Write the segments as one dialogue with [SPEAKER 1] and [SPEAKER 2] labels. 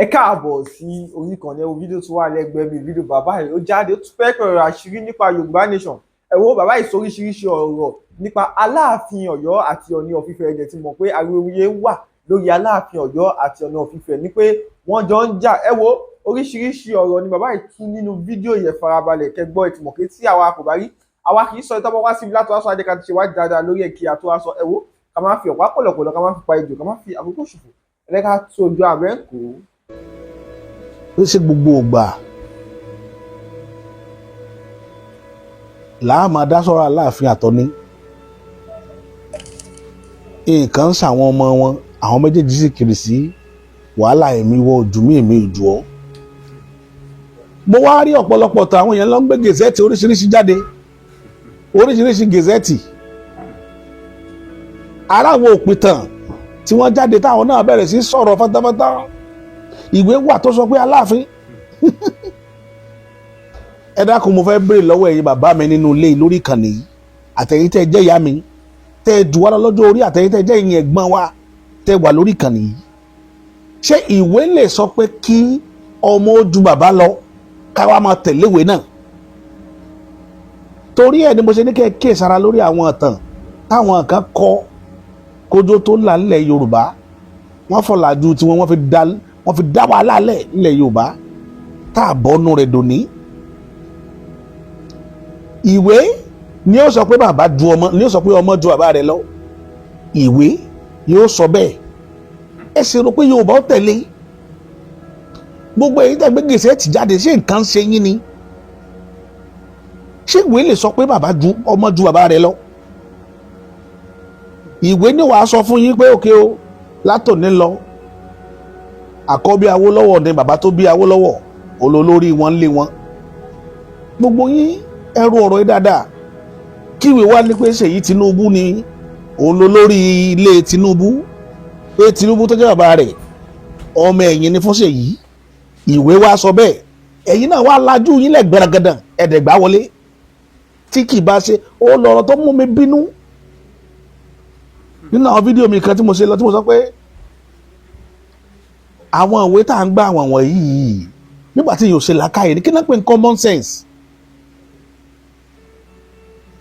[SPEAKER 1] Ẹ káàbọ̀ sí oníkànnì fídíò tó wà lẹ́gbẹ̀ẹ́ mi fídíò bàbá yìí ó jáde ó tún fẹ́ pẹ̀rọ àṣírí nípa Yorùbá nation ẹ wo bàbá yìí sóríṣiríṣi ọ̀rọ̀ nípa Aláàfin Ọ̀yọ́ àti Ọọ̀ni of Ifẹ̀ ẹ̀jẹ̀ tí mọ̀ pé awuyewuye wà lórí Aláàfin Ọ̀yọ́ àti Ọọ̀ni of Ifẹ̀ ní pé wọ́n jọ ń jà ẹ wo oríṣiríṣi ọ̀rọ̀ ni bàbá yìí tú nínú fídíò yẹn farabalẹ̀ kẹgbọ́ ẹ̀ tí mọ̀ pé tí àwa kò bá rí àwa kì í sọ ìtọ́pọ̀ wá síbi láti wá sọ ajẹ́ ká ti ṣe wá dáadáa lórí ẹ̀ kí a tó wá sọ ẹ wo ká má fi ọ̀pá pọ̀lọ̀pọ̀lọ̀ ká má fi pa ejò ká má fi àkókò ṣòfò ẹ̀rẹ́ tó ojú àbẹ́ kò
[SPEAKER 2] ó ṣe gbogbo ògbà làá máa dá sọ́rọ̀ Aláàfin àtọ́ni nǹkan ń ṣàwọn ọmọ wọn àwọn méjèèjì sì kiri sí wàhálà ẹ̀mí wọ ojú mi èmi ojú ọ. mo wá rí ọ̀pọ̀lọpọ̀ tó àwọn èèyàn lọ ń gbé gẹ̀zẹ́tì oríṣiríṣi jáde oríṣiríṣi gẹ̀zẹ́tì ara àwọn òpìtàn tí wọ́n jáde táwọn náà bẹ̀rẹ̀ sí sọ̀rọ̀ fátáfátá ìwé wà tó sọ pé Aláàfin ẹ dákun mo fẹ́ béèrè lọ́wọ́ ẹ̀yin bàbá mi nínú ilé lórí ìkànnì yìí àtẹ̀yin tẹ́ jẹ́ ìyá mi tẹ́ jù wá lọ́jọ́ orí àtẹ̀yin tẹ́ jẹ́ ìyẹn ẹ̀gbọ́n wa tẹ́ wà lórí ìkànnì yìí ṣé ìwé lè sọ pé kí ọmọ ó ju bàbá lọ káwa máa tẹ̀lé ìwé náà torí ẹ̀ ni mo ṣe ní kẹ́ ẹ kíyèsára lórí àwọn ìtàn táwọn kan kọ kójó tó là nílẹ̀ Yorùbá wọ́n fọ̀làjú tiwọn wọ́n fi dá wàhálà lẹ̀ nílẹ̀ Yorùbá tá a bọ́nú rẹ̀ dòní. ìwé ni ó sọ pé bàbá ju ọmọ ni ó sọ pé ọmọ ju bàbá rẹ̀ lọ ìwé yóò sọ bẹ́ẹ̀ ẹ ṣe rò pé Yorùbá ó tẹ̀lé gbogbo èyí tẹ́ gbé gẹ̀ẹ́sì jáde ṣé nǹkan ṣe yín ni ṣé ìwé lè sọ pé ọmọ ju bàbá rẹ̀ lọ ìwé ni wàá sọ fún yín pé òkè o látòní lọ àkọ́bí Awólọ́wọ̀ ni bàbá tó bí Awólọ́wọ̀ olólórí wọn lé wọn gbogbo yín ẹrù ọ̀rọ̀ yìí dáadáa kíwèé wá ní pé Ṣèyí Tinubu ni òun lólórí ilé Tinubu pé Tinubu tó jẹ́ bàbá rẹ̀ ọmọ ẹ̀yìn ni fún Ṣèyí ìwé wá sọ bẹ́ẹ̀ ẹ̀yin náà wá lajú yín lẹ́gbẹ̀rẹ̀gẹ̀dàn ẹ̀dẹ̀gbá wọlé tí kì í bá ṣe ó lọ́rọ̀ tó mú mi bínú nínú àwọn fídíò mi kan tí mo ṣe lọ tí mo sọ pé àwọn ìwé tá à ń gbà àwọn wọ̀nyí nígbà tí yóò ṣe làákàyè ní kí náà pè ní common sense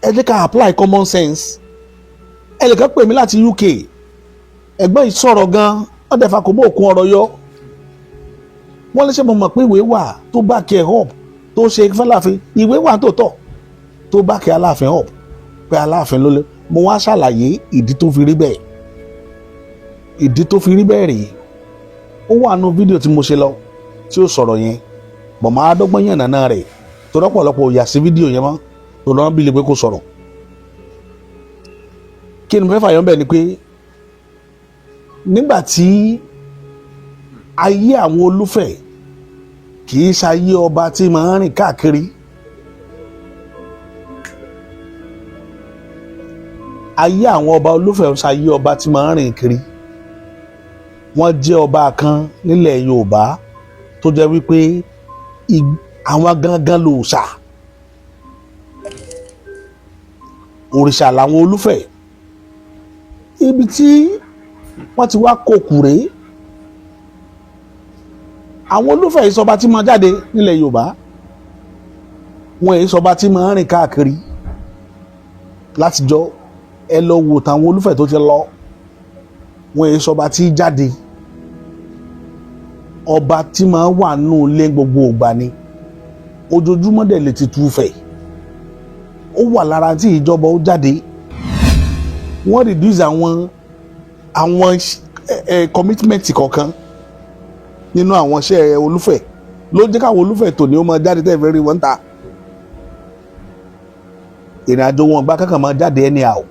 [SPEAKER 2] ẹ jẹ́ ká apply common sense ẹ lè kàn pè mí láti UK ẹgbẹ́ ìsọ̀rọ̀ gan wọ́n dẹ̀ fa kò mọ́ òkun ọ̀rọ̀ yọ wọ́n lè ṣe mo mọ̀ pé ìwé wà tó back ẹ̀ up tó ṣe fẹ́láàfin ìwé wà tó tọ̀ tó back ẹ̀ Aláàfin up pé Aláàfin ló lé mo wá ṣàlàyé ìdí tó fi rí bẹ́ẹ̀ ìdí tó fi rí bẹ́ẹ̀ rèé ó wà nù fídíò tí mo ṣe lọ tí ó sọ̀rọ̀ yẹn bọ̀ máa dọ́gbọ́n yàn nàná rẹ̀ tó rọ́pọ̀lọpọ̀ òyà sí fídíò yẹn mọ́ tó lọ́n bí lè pé kó sọ̀rọ̀ kí ni mo fẹ́ fàyọ́ bẹ́ẹ̀ ni pé nígbà tí ayé àwọn Olúfẹ̀ kì í ṣayé ọba tí máa ń rìn káàkiri ayé àwọn ọba Olúfẹ̀ ń ṣayé ọba tí máa ń rìn kiri wọ́n jẹ́ ọba kan nílẹ̀ Yorùbá tó jẹ́ wípé àwọn gangan lòòṣà òrìṣà làwọn Olúfẹ̀ ibi tí wọ́n ti wá kókù rèé àwọn Olúfẹ̀ ìsọba tí máa jáde nílẹ̀ Yorùbá wọn ìsọba tí máa rìn káàkiri látijọ́ ẹ lọ wò táwọn Olúfẹ̀ tó ti lọ wọn ìsọba tí jáde ọba tí máa wà nù lé gbogbo ìgbà ni ojoojúmọ́ dẹ̀ lè ti tú fẹ̀ ó wà lára tí ìjọba ó jáde wọ́n reduce àwọn commitment kọ̀ọ̀kan nínú àwọn iṣẹ́ Olúfẹ̀ ló jẹ́ káwọn Olúfẹ̀ tòní ó máa jáde tẹ́ ìfẹ́ rí wọn ta ìrìn àjò wọn gbá kankan máa jáde ẹni àwọ̀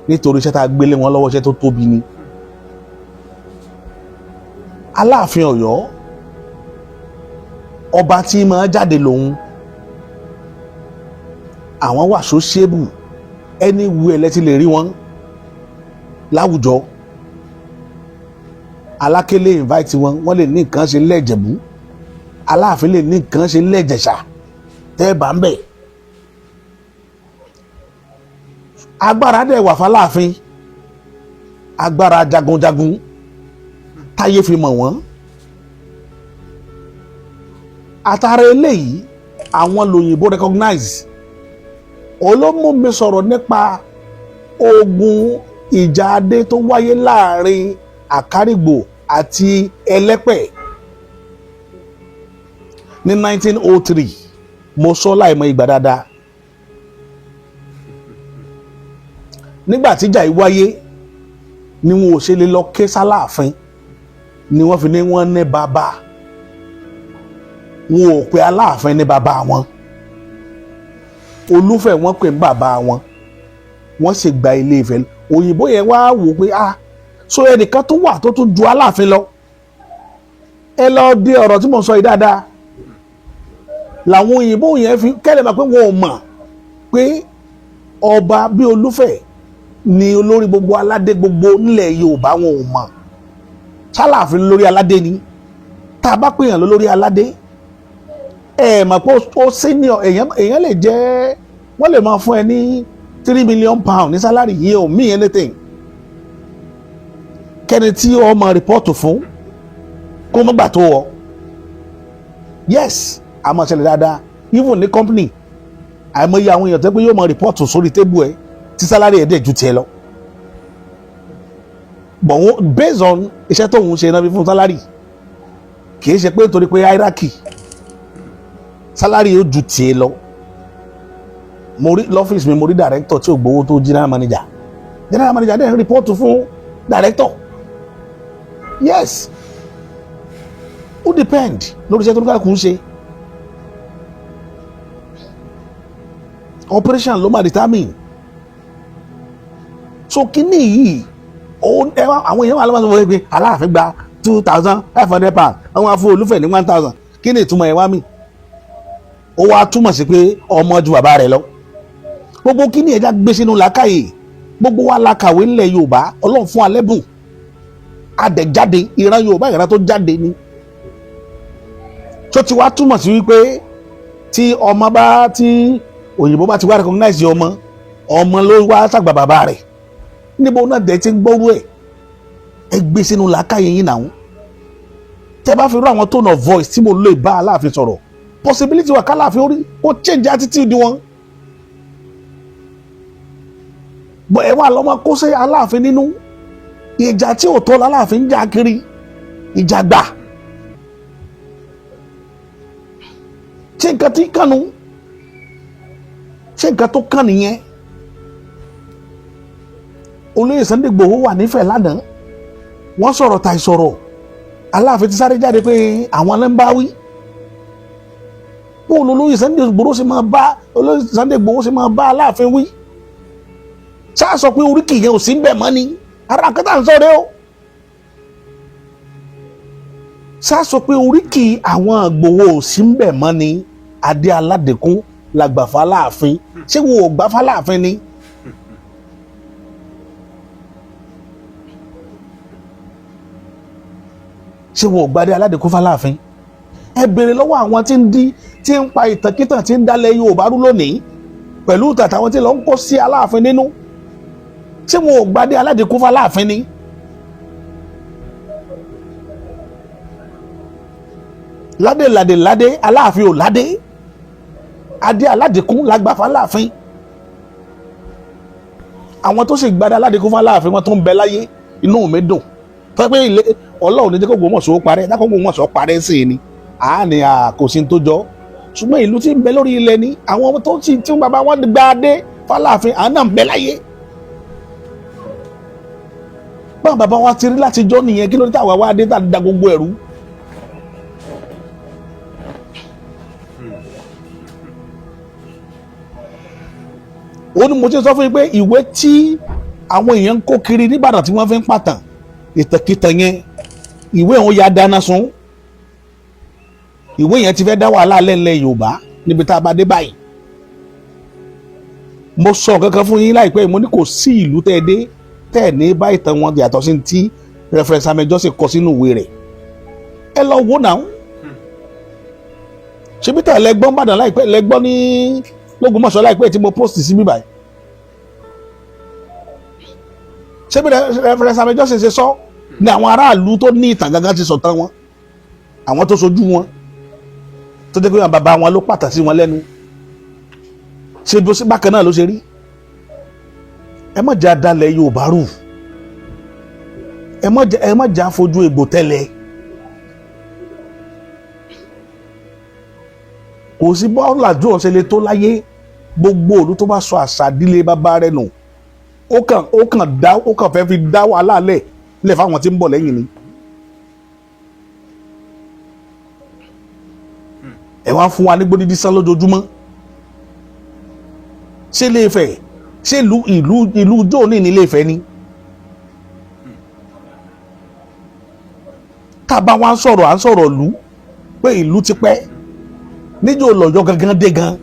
[SPEAKER 2] nítorí iṣẹ́ tá a gbélé wọn lọ́wọ́ iṣẹ́ tó tóbi ni Aláàfin Ọ̀yọ́ ọba tí máa jáde lòun àwọn wà sociable anywhere lẹ́tí lè rí wọn láwùjọ Aláké invite wọn wọ́n lè ní nǹkan ṣe lẹ́jẹ̀bú Aláàfin lè ní nǹkan ṣe lẹ́jẹ̀ṣà tẹ́ bá ń bẹ̀ agbára dẹ̀ wà f'Aláàfin agbára jagunjagun táyé fi mọ̀ wọ́n àtàrà eléyìí àwọn lòyìnbó recognize olómú mi sọ̀rọ̀ nípa ogun ìjà adé tó wáyé láàrin àkárìgbò àti ẹlẹ́pẹ̀ ní 1903 mo sọ láìmọ̀ ìgbà dáadáa nígbà tíjà yìí wáyé ni wọn ò ṣe lè lọ ké sáláàfin ni wọ́n fi ní wọ́n ní bàbá wọn ò pe Aláàfin ní bàbá wọn Olúfẹ̀ wọ́n pè ní bàbá wọn wọ́n sì gba Ilé Ifẹ̀ òyìnbó yẹn wá wò pé so ẹnìkan tó wà tó tún ju Aláàfin lọ ẹ lọ dé ọ̀rọ̀ tí mo sọ yìí dáadáa làwọn òyìnbó yẹn fi kẹ́lẹ́ máa pé wọn ò mọ̀ pé ọba bí Olúfẹ̀ ni olórí gbogbo aládé gbogbo nílẹ̀ Yorùbá wọn ò mọ̀ s'Aláàfin lórí aládé ni tá a bá pèèyàn lórí aládé ẹ mọ̀ pé ó senior èèyàn lè jẹ́ wọ́n lè máa fún ẹ ní £3 million ní salary yìí ò mean anything kẹ́ni tí ó máa rìpọ́ọ̀tù fún kó má gbà tó wọ yes a máa ṣẹlẹ̀ dáadáa even ní company àìmọye àwọn èèyàn tó pé yóò máa rìpọ́ọ̀tù sórí tébù ẹ tí salary ẹ̀ dẹ̀ ju tiẹ̀ lọ but based on iṣẹ́ tóun ṣe náà bí fún salary kì í ṣe pé nítorí pé hierarchy salary yóò ju tiẹ̀ lọ mo rí lọ́fíìsì mi mo rí director tí ò gbowó tó general manager dẹ̀ ń rìpọ́ọ̀tù fún director yes ó depend lórí iṣẹ́ tó ní kálukú ń ṣe operation ló máa determine so kíní yìí àwọn èèyàn wà lọ́wọ́ sọ pé Aláàfin gba £2,500 àwọn afọ Olúfẹ̀ ní 1,000 kí ni ìtumọ̀ ẹ̀ wá mi ó wá túmọ̀ sí pé ọmọ ju bàbá rẹ̀ lọ gbogbo kíní ẹja gbé sínú làákàyè gbogbo wa la kàwé ńlẹ̀ Yorùbá Ọlọ́run fún alẹ́bùn adẹ̀jáde ìran Yorùbá ìran tó jáde ni tó ti wá túmọ̀ sí wípé tí ọmọ bá tí òyìnbó bá ti wá recognize ọmọ ló wá sàgbà bàbá rẹ̀ níbo náà dẹ̀ ti ń gbọ́rú ẹ gbé sínú làákàyè yín náà tẹ bá fi rú àwọn tone of voice tí mo lè bá Aláàfin sọ̀rọ̀ possibility wà k'Aláàfin orí ó change attitude wọn bọ̀ ẹ wà lọ́mọ kó sí Aláàfin nínú ìjà tí ò tọ́ l'Aláàfin ń jà kiri ìjà gbà ṣé nǹkan tí kànú ṣé nǹkan tó kàn nìyẹn Olóyè Sunday Igboho wà nífẹ̀ẹ́ lánàá wọ́n sọ̀rọ̀ tàì sọ̀rọ̀ Aláàfin ti sáré jáde pé àwọn ló ń bá wí bóun Olóyè Sunday Igboho ṣe máa bá Aláàfin wí ṣáà sọ pé oríkì yẹn ò sí ń bẹ̀ mọ́ ni ara nǹkan tá à ń sọ rẹ o ṣáà sọ pé oríkì àwọn Ìgbòho ò sí ń bẹ̀ mọ́ ni adé aládèkún làgbà f'Aláàfin ṣé wọn ò gbà f'Aláàfin ni. ṣé wọn ò gbadé aládèkún f'Aláàfin ẹ béèrè lọ́wọ́ àwọn tí ń pa ìtànkítàn tí ń dálẹ̀ Yorùbá rú lónìí pẹ̀lú tàtàwọn tí lọ ń kó sí Aláàfin nínú ṣé wọn ò gbadé aládèkún f'Aláàfin ni. ládé Aláàfin ò ládé adé aládèkún lágbà f'Aláàfin àwọn tó sì gbadé aládèkún f'Aláàfin wọn tó ń bẹ láyé inú mi dùn tó pé ilé Ọlọ́run ní jẹ́ kó Ògbómọ̀ṣọ́ parẹ́ dákọ̀ Ògbómọ̀ṣọ́ parẹ́ sí i ni àání kò sí tó jọ ṣùgbọ́n ìlú tí ń bẹ lórí ilẹ̀ ni àwọn ọmọ tó ti tí bàbá wọn gba adé f'Aláàfin àwọn náà ń bẹ láyé báwọn bàbá wa ti rí láti jọ nìyẹn kí ló dé táwa wá dé tá a da gbogbo ẹ̀rú. ó ní mo ti sọ fún yín pé ìwé tí àwọn èèyàn ń kó kiri nìbàdàn tí wọ́n fi ń pàtàn ìtàkìtàn yẹn ìwé òun ya dáná sun ìwé yẹn ti fẹ́ dá wàhálà lẹ́lẹ̀ Yorùbá níbi tá a bá dé báyìí mo sọ kankan fún yín láìpẹ́ mo ní kò sí ìlú tẹ́ ẹ dé tẹ́ ẹ ní bá ìtàn wọn yàtọ̀ sí ti Reverend Samuel Johnson kọ sínú ìwé rẹ̀ ẹ lọ wò náà ṣebí tẹ̀ lẹ́gbọ́n Ìbàdàn láìpẹ́ lẹ́gbọ́n ní l'Ógbómọ̀ṣọ́ láìpẹ́ tí mo post sí bíbáyìí ṣebí Reverend Samuel Johnson ṣe sọ ní àwọn aráàlú tó ní ìtàn gangan ti sọ̀tàn wọn àwọn tó sojú wọn tó jẹ́ pé àwọn bàbá wọn ló pàtàkì sí wọn lẹ́nu ṣe bó ṣe bákan náà ló ṣe rí. Ẹ má jà dalẹ̀ Yorùbá rù, ẹ má jà fojú egbò tẹ́lẹ̀. Kò sí bọ́ọ̀lù àjọ ọ̀sẹ̀ lè tó láyé, gbogbo òlu tó bá sọ àṣà ìdílé bàbá rẹ̀ nù ó kàn fẹ́ fi dá wàhálà lẹ̀ fáwọn tí ń bọ̀ lẹ́yìn ni. Ẹ wá fún wa ní gbódídí sán lójoojúmọ́. Ṣé Ilé-Ifẹ̀ ṣé ìlú jóòní ní Ilé-Ifẹ̀ ni? Tá a bá wá ń sọ̀rọ̀ ìlú pé ìlú ti pẹ́ níjó lọ́jọ́ gangan dé gan.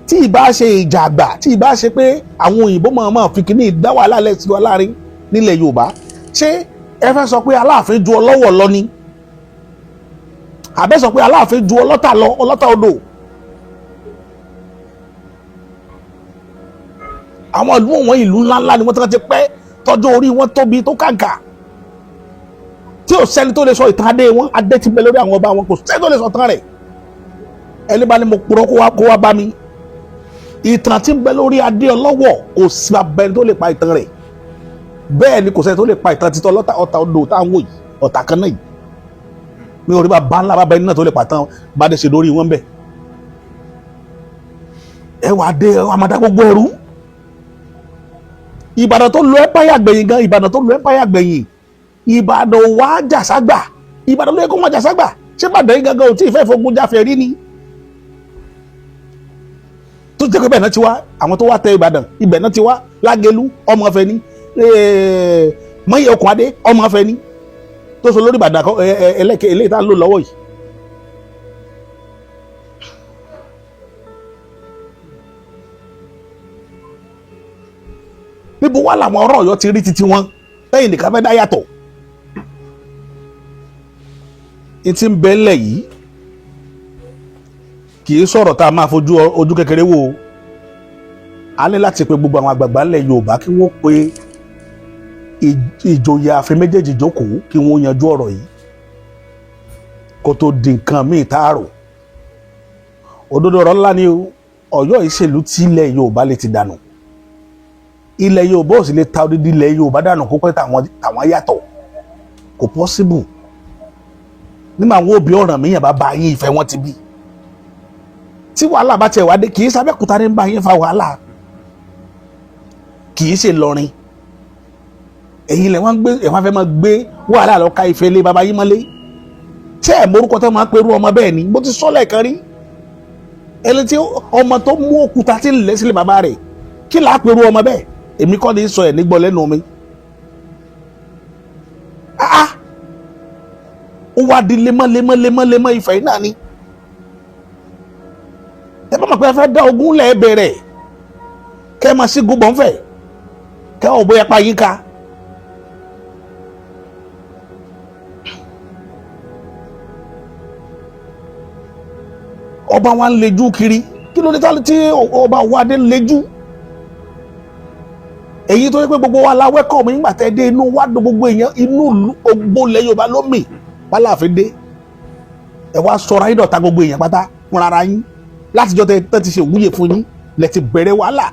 [SPEAKER 2] Tí ìbá ṣe ìjà àgbà, tí ìbá ṣe pé àwọn òyìnbó máa fi kíní dá wàhálà lẹ̀ sí wa láàrin nílẹ̀ Yorùbá, ṣé ẹ fẹ́ sọ pé Aláàfin ju Ọlọ́wọ̀ lọ ni? Àbẹ́ sọ pé Aláàfin ju Ọlọ́tà lọ, Ọlọ́tà odò? Àwọn ìlú wọn ìlú ńláńlá ni wọ́n ti pẹ́, tọ́jú orí wọn tóbi tó kàǹkà, tí ò sẹ́ni tó lè sọ ìtàn adé wọn. Adé ti bẹ lórí àwọn ọba wọn, kò sẹ́ni tó lè sọ ìtàn rẹ̀. Ẹni bá ní mo purọ́ kó wá bá mi. Ìtàn tí ń bẹ lórí adé Ọlọ́wọ̀ kò sí abẹni tó lè pa ìtàn rẹ̀. Bẹ́ẹ̀ ni kò sẹ́ni tó lè pa ìtàn títọ́ Ọlọ́tà odò táwọn wò yìí, ọ̀tà kan náà yìí. Mi ò rí bàbá ńlá bàbá ẹni náà tó lè pàtàn bá dé ṣe lórí wọn bẹ́ẹ̀. Ẹ wà dé ẹ wà máa dá gbogbo ẹrú. Ìbàdàn tó lo ẹ́páyà gbẹ̀yìn gan, Ìbàdàn tó lo ẹ́páyà gbẹ̀yìn, Ìbàdàn wà jàságbà, Ìbàdàn ló yẹ kó wọn jàságbà. Ṣé Ìbàdàn yìí gangan ò tí ì fẹ́ fogun jáfẹ́ rí ni? Tó jẹ́ pé bẹ́ẹ̀ náà ti wá, àwọn tó wá tẹ Ìbàdàn ibẹ̀ náà ti wá. Lágẹ̀lú ọmọ Ọ̀fẹ́ ni, Mọ́yẹ̀ Okùnadé ọmọ Ọ̀fẹ́ ni, tó so lórí Ìbàdàn ẹlẹ́kẹ̀ eléyìí tá a lò lọ́wọ́ yìí. Níbo wá làwọn ọ̀rọ̀ Ọ̀yọ́ ti rí titi wọn lẹ́yìn nìkan fẹ́ dá yàtọ̀? N ti ń bẹ ńlẹ̀ yìí kì í sọ̀rọ̀ tá a máa fojú ojú kékeré wò ó. A ní láti pe gbogbo àwọn àgbààgbà ńlẹ̀ Yorùbá kí wọ́n pe ìjòyè ààfin méjèèjì jókòó kí wọ́n yanjú ọ̀rọ̀ yìí kó tó di nǹkan míì tààrò. Òdodo ọ̀rọ̀ ńlá ni o. Ọ̀yọ́ ìṣèlú tí ilẹ̀ Yorùbá lè ti dànù. Ilẹ̀ Yorùbá ò sì lè ta odidi ilẹ̀ Yorùbá dànù kó pẹ́ tàwọn yàtọ̀. Kò pọ́síbù. Nígbà àwọn òbí ọ̀ràn míyàn bá bá yín ìfẹ́ wọn ti bí. Tí wàhálà bá tiẹ̀ wá dé, kì í s'Abẹ́òkúta ní bá yín fa wàhálà, kì í ṣe Ìlọrin. Ẹ̀yin lẹ̀ wọ́n fẹ́ máa gbé wàhálà lọ ká Ifẹ̀ lé baba yín mọ́lé. Ṣé ẹ̀ morúkọ tó máa pẹ̀rú ọmọ bẹ́ẹ̀ ni? Mo ti sọ lẹ́ẹ̀kan rí. Ẹni tí ọmọ tó mú òkúta tí ń lẹ̀ sílẹ̀ bàbá rẹ̀, kí là á pẹ̀rú ọmọ bẹ́ẹ̀? Èmi kọ́ ni sọ ẹ̀ nígbọ́ lẹ́nu mi. Ó wá di lemọ́ Ifẹ̀ náà ni. Ẹ bá mọ̀ pé ẹ fẹ́ dá ogún lẹ̀ bẹ̀rẹ̀, kẹ́ ẹ máa sí gúbọ̀ ńfẹ̀, kẹ́ ọ̀ bóyá pa yín ká. Ọba wa ń lejú kiri, kí ló dé tí ọba wa dé lejú? Èyí tó yẹ pé gbogbo wa la wẹ́kọ̀ mi nígbà tẹ́ dé, inú wa dùn, gbogbo èèyàn inú gbogbo ilẹ̀ Yorùbá ló mì b'Aláàfin dé. Ẹ wá sọ̀rọ̀ ayé dọ̀tá gbogbo èèyàn pátá fúnra ara yín. Látijọ́ tẹ́ ti ṣe òwúyè fún yín lẹ ti bẹ̀rẹ̀ wàhálà.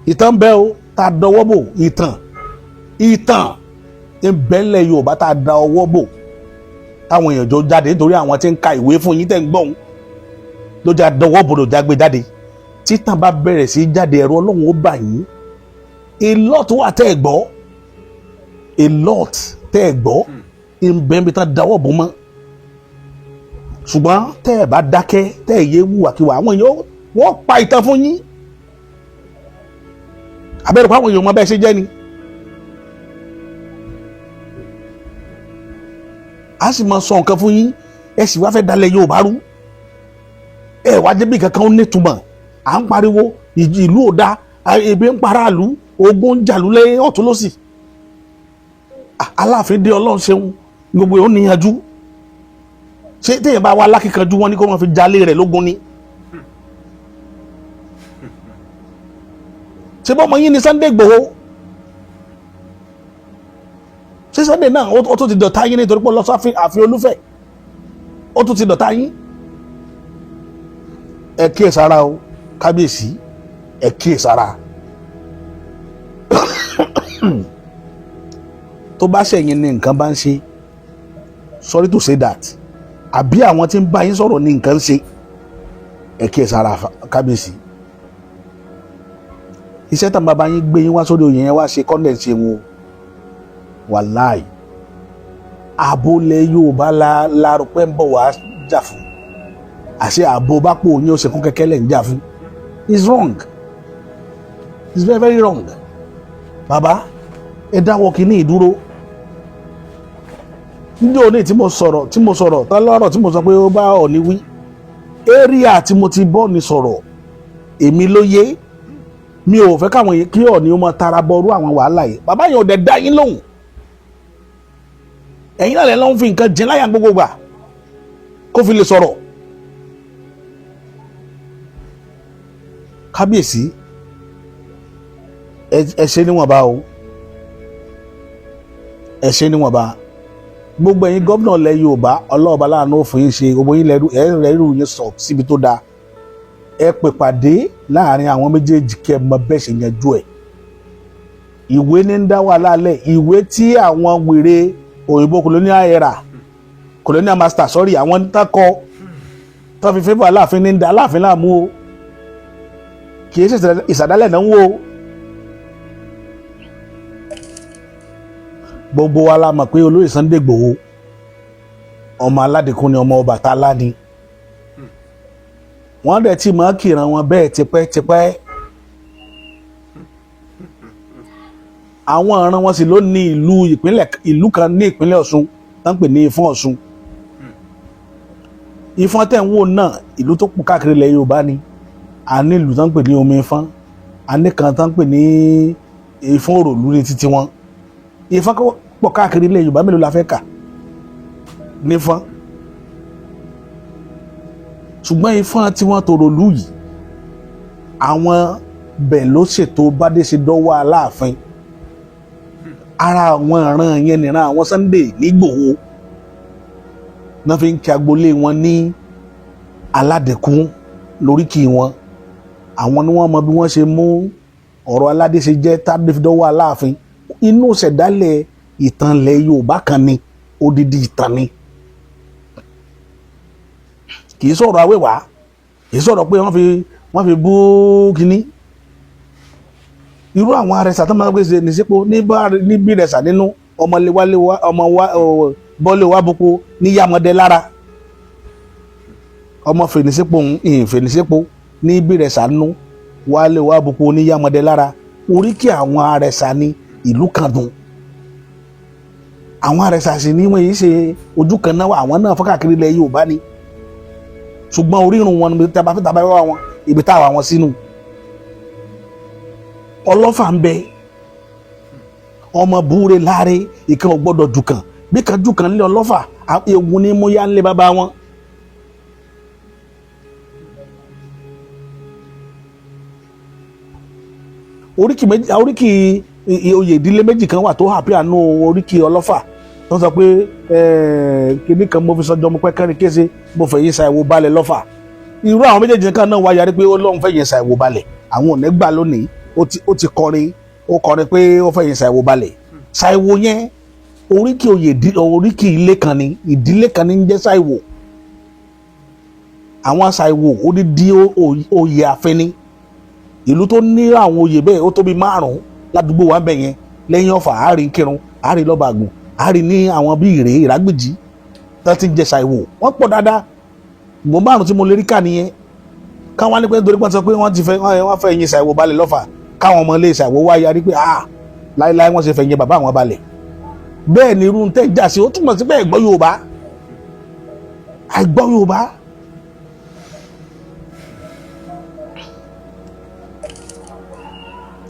[SPEAKER 2] Ìtàn bẹ́ o tá a dọwọ́ bò, ìtàn ń bẹ́lẹ̀ Yorùbá tá a da ọwọ́ bò. Táwọn èèyàn jọ jáde nítorí àwọn tí ń ka ìwé fún yín tẹ́ ń gbọ́n ló já dọwọ́ bò ló já gbé jáde. Títàn bá bẹ̀rẹ̀ sí jáde, ẹ̀rọ Ọlọ́run ó bà yín. A lot wà tẹ́ ẹ̀ gbọ́, a lot tẹ́ ẹ̀ gbọ́ ìbẹ̀mí tán dáwọ́ bò mọ́. Ṣùgbọ́n tẹ́ ẹ̀ bá dákẹ́, tẹ́ ẹ̀ yé wùwàkiwà, àwọn èèyàn wọ́n pa ìtàn fún yín. Abẹ́rẹ́ pa àwọn èèyàn mọ bẹ́ẹ̀ ṣe jẹ́ ni. A sì máa sọ nǹkan fún yín, ẹ sì wá fẹ́ dalẹ̀ Yorùbá rú. Ẹ wá débi kankan ó nítumọ̀. À ń pariwo ìlú ò da, ebi ń para ìlú, ogun ń jàlú lé ọ̀tún lósì. Aláàfin dé, Ọlọ́run ṣeun, gbogbo ẹ̀ ó níyanjú. Ṣé téèyàn bá wá lákìkanjú wọn ní kó wọn fi jalè rẹ̀ lógun ni? ṣé bọ́mọ yín ni Sunday Igboho ṣé Sunday náà ó tún ti dọ̀tá yín nítorí pé ó lọ sí ààfin Olúfẹ̀ ó tún ti dọ̀tá yín. ẹ kíyèsára o kábíyèsí ẹ kíyèsára tó bá ṣẹ̀yìn ní nǹkan bá ń ṣe sorry to say that àbí àwọn tí ń bá yín sọ̀rọ̀ ní nǹkan ṣe ẹ kíyèsára kábíyèsí. iṣẹ́ tàn bàbá yín gbé yín wá sórí oyè yẹn wá ṣe kọ́ndẹ̀ ṣe wọn wàláì ààbò ilẹ̀ Yorùbá la rò pé ń bọ̀ wá jà fún àṣẹ ààbò bá pò ní oṣù kún kẹ́kẹ́ lẹ̀ ń jà fún it's wrong it's very very wrong. bàbá ẹ dáwọ́ kínní ìdúró níjọ́ òní tí mo sọ̀rọ̀ tọ́lọ́rọ̀ tí mo sọ pé ó bá Ọọ̀ni wí area tí mo ti bọ́ ni sọ̀rọ̀ èmi ló yé mi ò fẹ́ káwọn kí Ọọ̀ni ó máa tara bọ́rú àwọn wàhálà yìí bàbá yẹn ò dẹ̀ dá yín lóhùn ẹ̀yin náà lè lọ́n fi nǹkan jẹ́ láyà gbogbo gbà kó fi lè sọ̀rọ̀. kábíyèsí ẹ ṣe níwọ̀nba o ẹ ṣe níwọ̀nba gbogbo ẹ̀yin gómìnà ilẹ̀ Yorùbá ọlọ́ọ̀bá láàánú òfin yín ṣe gbogbo yín lẹ́rù yín sọ síbi tó dáa ẹ pè pàdé láàrin àwọn méjèèjì kẹ́ mọ bẹ́ẹ̀ ṣe yanjú ẹ̀ ìwé ní ń dá wà lálẹ́ ìwé tí àwọn wèrè òyìnbó colonial master sorry àwọn takọ tó fi favour Aláàfin ní ń da Aláàfin láàmú o kì í ṣe ìsàdálẹ̀ náà ń wò ó gbogbo wa la mọ̀ pé olóyè Sunday Igboho ọmọ aládìkún ni ọmọ Ọbàtálá ni wọ́n dẹ̀ ti máa kìran wọn bẹ́ẹ̀ tipẹ́tipẹ́ àwọn ọ̀ràn wọn sì ló ní ìlú kan ní ìpínlẹ̀ Ọ̀ṣun tán pè ní Ifọ̀n Ọ̀ṣun Ifọ̀n tẹ̀ ń wò náà ìlú tó kù káàkiri ilẹ̀ Yorùbá ni a ní ìlú tán pè ní Omi Ifọ̀n a ní kan tán pè ní Ifọ̀n Òròlú ní títí wọn Ifọ̀n pọ̀ káàkiri ilẹ̀ Yorùbá mélòó la fẹ́ kà nífọ̀n ṣùgbọ́n Ifọ̀n tí wọ́n tòròlú yìí àwọn bẹ̀ ló ṣètò bádé ṣe dọ́wọ́ Aláàfin ara àwọn ìran yẹn nìran àwọn Sunday Igboho náà fi ń kí agboolé wọn ní aládẹ̀kún lóríkì wọn àwọn ni wọ́n mọ bí wọ́n ṣe mú ọ̀rọ̀ aládé ṣe jẹ́ tádé fi dọ́wọ́ Aláàfin inú ṣẹ̀dálẹ̀ ìtàn ilẹ̀ Yorùbá kan ni odidi ìtàn ni kì í sọ̀rọ̀ awéwà kì í sọ̀rọ̀ pé wọ́n fi bú kínní irú àwọn arẹsà tó máa ń gbèsè ní sípò níbi rẹsà nínú ọmọ bọ́lé wa boko ní yamọdé lára ọmọ fèrèsépò fèrèsépò níbi rẹsà nínú wálé wa boko ní yamọdé lára oríkì àwọn arẹsà ní ìlú kan dùn àwọn arẹsà sì ní wọ́n yìí ṣe ojú kan náà àwọn náà fọ́kàkiri ilẹ̀ Yorùbá ni ṣùgbọ́n orírun wọn níbi tí a bá fi tàbá wá wọn ibi táwa wọn sínú ọlọ́fà ń bẹ ọmọ búre láre ìkan ò gbọ́dọ̀ jùkàn bí kan jùkàn lé ọlọ́fà ewu ní mú yá ń lé bàbá wọn. oríkì oyè ìdílé méjì kan wà tó hàpí àánú oríkì ọlọ́fà tó sọ pé kíní kan mo fi sọjọ́ mo pẹ́ kẹ́rin kése mo fẹ̀yìn ṣàìwò balẹ̀ lọ́fà irú àwọn méjèèjì kan náà wá yarí pé ó lóun fẹ̀yìn ṣàìwò balẹ̀ àwọn ò ní gbà lónìí ó ti kọrin pé ó fẹ̀yìn ṣàìwò balẹ̀ ṣàìwò yẹn oríkì oyè oríkì ilé kan ni ìdílé kan ní ń jẹ́ ṣàìwò àwọn ṣàìwò odidi oyè àfin ni ìlú tó ní àwọn oyè bẹ́ẹ̀ ó tó bí 5 ládùúgbò wa bẹ̀ yẹn lẹ́yìn Ọ̀fà àárín Kírun àárín Lọ́bàgùn àárín ní àwọn bíi Ìrè Ìrágbìjí tó ti ń jẹ ṣàìwò wọ́n pọ̀ dáadáa gbọ́n 5 tí mo lè rí kà nìyẹn káwọn ní pé nítorí pé sọ pé wọ́n fẹ́ yin ṣàìwò balẹ̀ lọ́fà káwọn ọmọ ilé ṣàìwò wá yarí pé láíláí wọ́n ṣe fẹ́ yin bàbá àwọn balẹ̀ bẹ́ẹ̀ ni irú tẹ́ jà sí ó túmọ̀ sí pé ẹ̀gbọ́ Yorùbá àìgbọ́ Yorùbá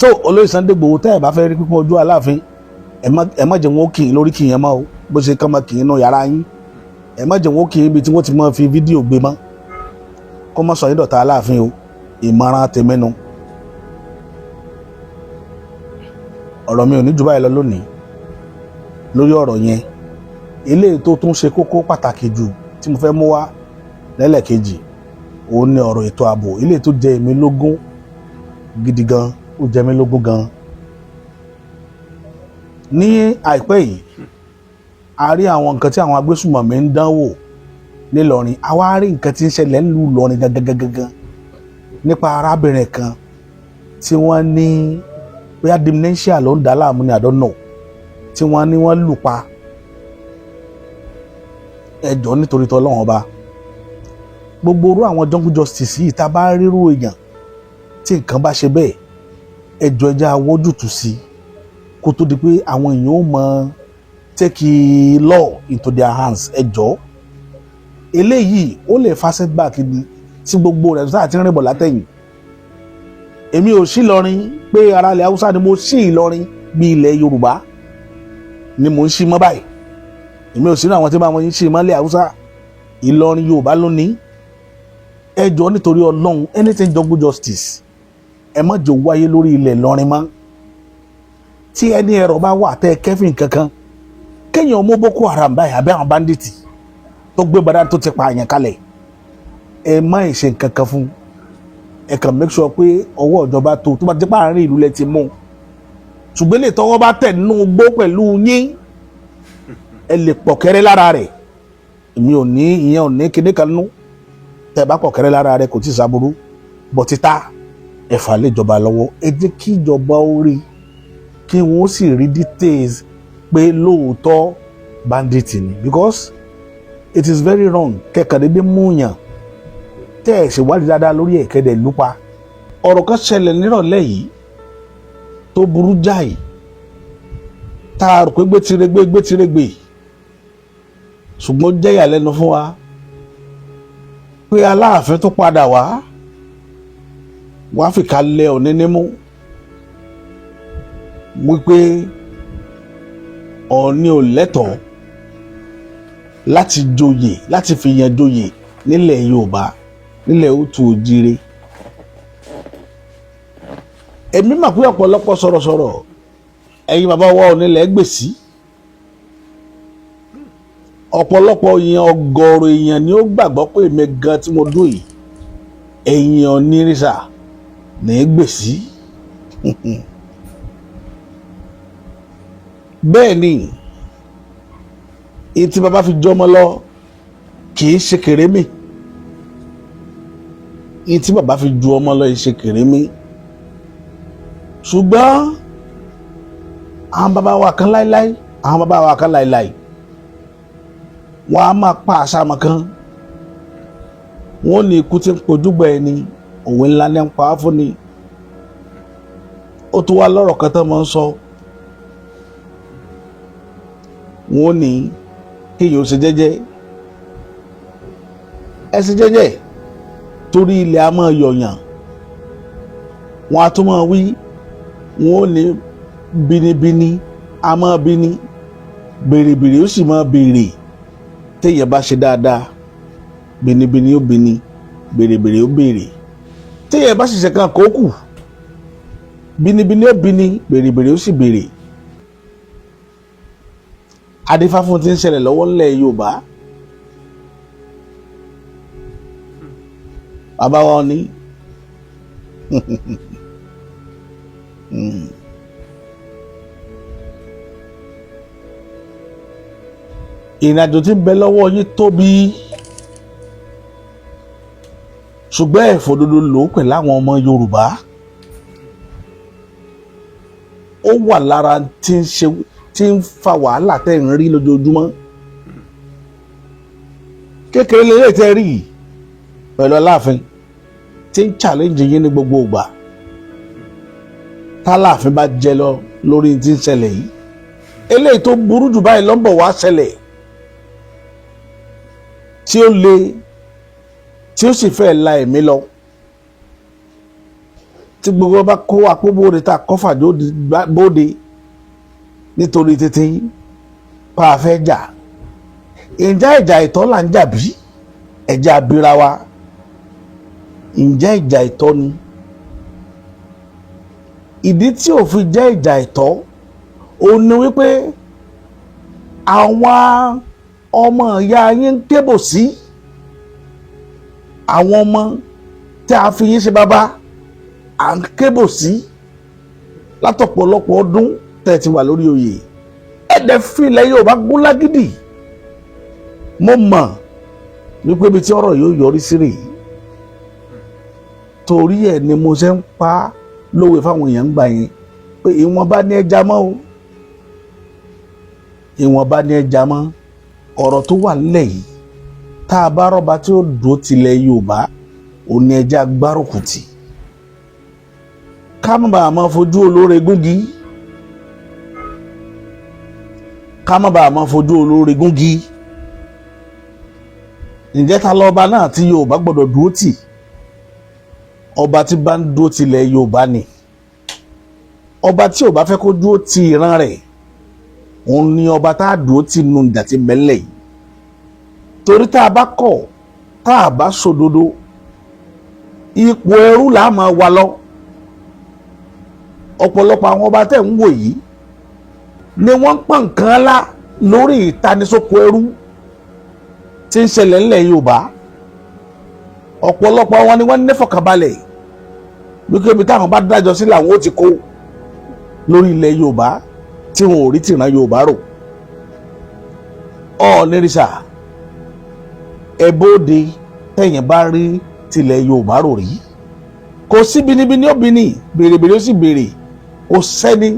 [SPEAKER 2] tó olóyè Sunday Igboho tẹ́ ẹ̀ bá fẹ́ rí pípọ́n ojú Aláàfin ẹ má jẹ́ wọn ó kì í lórí kì í yẹn mọ́ o bó ṣe kán mọ́ kì í nù yàrá yín ẹ má jẹ́ wọn ó kì í ibi tí wọ́n ti mọ́ fi fídíò gbé mọ́ kó mọ́ sọ yín dọ̀tá Aláàfin o ìmọ̀ràn tèmi nu ọ̀rọ̀ mi ò ní jù báyìí lọ lónìí lórí ọ̀rọ̀ yẹn. Eléyìí tó tún ṣe kókó pàtàkì jù tí mo fẹ́ mú wá lẹ́lẹ́kejì òun ni ọ̀rọ̀ ètò ààbò. Eléyìí tó jẹ èmi lógún gidi gan, ó jẹ mí lógún gan. Ní àìpẹ́ yìí a rí àwọn nǹkan tí àwọn agbésùmọ̀mí ń dánwò nílọrin. A wá rí nǹkan tí ń ṣẹlẹ̀ nílùú Ìlọrin gangan nípa arábìnrin kan tí wọ́n ní bóyá dementia ló ń dá láàmú ní I don't know, tí wọ́n ní wọ́n lù pa. Ẹ jọ̀ọ́ nítorí t'Ọlọ́run ọba, gbogbo orú àwọn jungle justice yìí tá a bá rírú èèyàn tí nǹkan bá ṣe bẹ́ẹ̀, ẹ jọ̀ọ́ ẹ jẹ́ a wójútùú sí kó tó di pé àwọn èèyàn ó mọ take law into their hands. Ẹ jọ̀ọ́ eléyìí ó lè fa setback ni tí gbogbo rẹ̀ sáà ti ń rìn bọ̀ látẹ̀yìn. Èmi ò sí Ìlọrin pé ara ilẹ̀ Haúsá ni mo sí Ìlọrin bí ilẹ̀ Yorùbá ni mo ń ṣí mọ́ báyìí. Èmi ò sínú àwọn tí máa ń ṣí mọ́lẹ̀ Haúsá. Ìlọrin Yorùbá ló ní. Ẹ jọ̀ọ́ nítorí Ọlọ́run, anything jungle justice ẹ má jẹ́ wáyé lórí ilẹ̀ Ìlọrin mọ́. Tí ẹni ẹ̀rọ bá wà tẹ́ kẹ́fìn kankan, kéèyàn mú Boko Haram báyìí àbí àwọn bandits tó gbé bàdá tó ti pa àyàn kalẹ̀, ẹ má ṣe nǹkan kan fún. Ẹ kàn make sure pé ọwọ́ ìjọba tó bá ti pa àárín ìlú lẹ ti mú. Ṣùgbọ́n lè tọwọ́ bá tẹ̀ nínú gbó pẹ̀lú yín, ẹ lè pọ̀kẹ́rẹ́ lára rẹ̀. Èmi ò ní ìyẹn ò ní kíní kan nú. Tẹ́ bá pọ̀kẹ́rẹ́ lára rẹ̀ kò tí ì sábúrú. Bọ̀ títà ẹ̀fà lè jọba lọ́wọ́. Ẹ jẹ́ kí ìjọba ó rí, kí wọ́n sì rí details pé lóòótọ́ bandit ni, because it is very wrong kẹ́kàn dédé múyàn tẹ́ ẹ̀ ṣèwádìí dáadáa lórí ẹ̀kẹ́dẹ̀ lúpa. Ọ̀rọ̀ kan ṣẹlẹ̀ nírọ̀lẹ́ yìí tó burú jáì, tá a rò pé gbétirégbé ṣùgbọ́n jẹ́ ìyàlẹ́nu fún wa pé Aláàfin tó padà wá fìkà lẹ Ọọ̀ni nímú wípé Ọọ̀ni ò lẹ́tọ̀ọ́ láti joyè, láti fi yan joyè nílẹ̀ Yorùbá, nílẹ̀ Òtù Òjire. Èmi mà pé ọ̀pọ̀lọpọ̀ sọ̀rọ̀sọ̀rọ̀ ẹ̀yin bàbá wa ò nílẹ̀ gbèsì. Ọ̀pọ̀lọpọ̀ èèyàn, ọgọ́rọ̀ èèyàn ni ó gbàgbọ́ pé èmi gan tí mo dún yìí ẹ̀yin onírìṣà ní gbèsì. Bẹ́ẹ̀ ni tí bàbá fi jọmọ lọ kì í ṣe kèrémì. Tí bàbá fi ju ọmọ lọ ṣe kèrémì. Ṣùgbọ́n àwọn bàbá wa kan láíláí, wọ́n á máa pa àṣà mọ̀ kan. Wọ́n ní ikú tí ń pojúgbà ẹni, òwe ńlá ní ń pa á fún ni. Ó tún wá lọ́rọ̀ kan tó máa ń sọ. Wọ́n ní kéèyàn ó ṣe jẹ́jẹ́. Ẹ ṣe jẹ́jẹ́ torí ilẹ̀ a máa yọ̀yàn. Wọ́n á tún máa wí, wọ́n ní bínibíní a máa bíní, bèrèbèrè ó sì máa bèrè. Téèyàn bá ṣe dáadáa, bínibíní ó bíní, bèrèbèrè ó bèrè. Téèyàn bá ṣiṣẹ́ kan kó kù, bínibíní ó bíní, bèrèbèrè ó sì bèrè. Adífá fún tí ń ṣẹlẹ̀ lọ́wọ́ ńlẹ̀ Yorùbá. Bàbá wọn ní ìrìnàjò tí ń bẹ lọ́wọ́ yín tóbi, ṣùgbọ́n ẹ fòdodo lò ó pẹ̀lú àwọn ọmọ Yorùbá. Ó wà lára tí ń fa wàhálà tẹ́ ń rí lójoojúmọ́. Kékeré lélẹ̀ tẹ́ rí pẹ̀lú Aláàfin tí ń challenge yín ní gbogbo ìgbà. Táláàfin bá jẹ lọ lórí tí ń ṣẹlẹ̀ yìí, eléyìí tó burú jù báyìí ló ń bọ̀ wá ṣẹlẹ̀, tí ó le, tí ó sì fẹ́ la ẹ̀mí lọ. Tí gbogbo bá kó àpòbóde tá a kọ́fà bóde nítorí tètè pa àfẹ́ jà. Ǹjẹ́ ìjà ìtọ́ là ń jà bí? Ẹ̀já abira wa. Ǹjẹ́ ìjà ìtọ́ ni? Ìdí tí ò fi jẹ́ ìjà ìtọ́ ó ní wípé àwọn ọmọ ìyá yín ń kébò sí àwọn ọmọ tí a fi yín ṣe bàbá à ń kébò sí látọ̀pọ̀lọpọ̀ ọdún tẹ́ ti wà lórí oyè ẹ̀dẹ̀ fi ilẹ̀ Yorùbá gún lágídì. Mo mọ̀ wípé ibi tí ọ̀rọ̀ yóò yọrí sí rèé, torí ẹ̀ ni mo ṣe ń pa lówe fáwọn èèyàn ń gbà yẹn pé ìwọ̀nba ní ẹja mọ́ o, ìwọ̀nba ní ẹja mọ́. Ọ̀rọ̀ tó wà nílẹ̀ yìí tá a bá rọ́ba tí ó dúró tilẹ̀ Yorùbá ò ní ẹja gbárùkù tì, ká má bàa máa fojú olóore gúngi, ká má bàa máa fojú olóore gúngi. Ǹjẹ́ ta lọ́ba náà tí Yorùbá gbọ́dọ̀ dúró tì? Ọba tí bá ń dúró tilẹ̀ Yorùbá ni. Ọba tí ò bá fẹ́ kó dúró ti ìran rẹ̀, òun ni ọba tá a dúró tì nù ìjà tí mẹ́lẹ̀ yìí. Torí tá a bá kọ̀, tá a bá sòdodo, ipò ẹrú là á máa wà lọ. Ọ̀pọ̀lọpọ̀ àwọn ọba tẹ̀ ń wò yìí ni wọ́n ń pọ̀n nǹkan ńlá lórí ìtanisóko ẹrú tí ń ṣẹlẹ̀ ńlẹ̀ Yorùbá. Ọ̀pọ̀lọpọ̀ wọn ni wọ́n ní fọkànbalẹ̀ wípé ibi táwọn bá dájọ́ sí làwọn ó ti kó lórí ilẹ̀ Yorùbá tí wọn ò rí tìran Yorùbá rò. Ọ̀nìrìṣà ẹ̀bọ́dé tẹ̀yìn bá rí tilẹ̀ Yorùbá rò rí. Kò sí binibini ó bini, bèrèbèrè ó sì bèrè. Kò sẹ́ni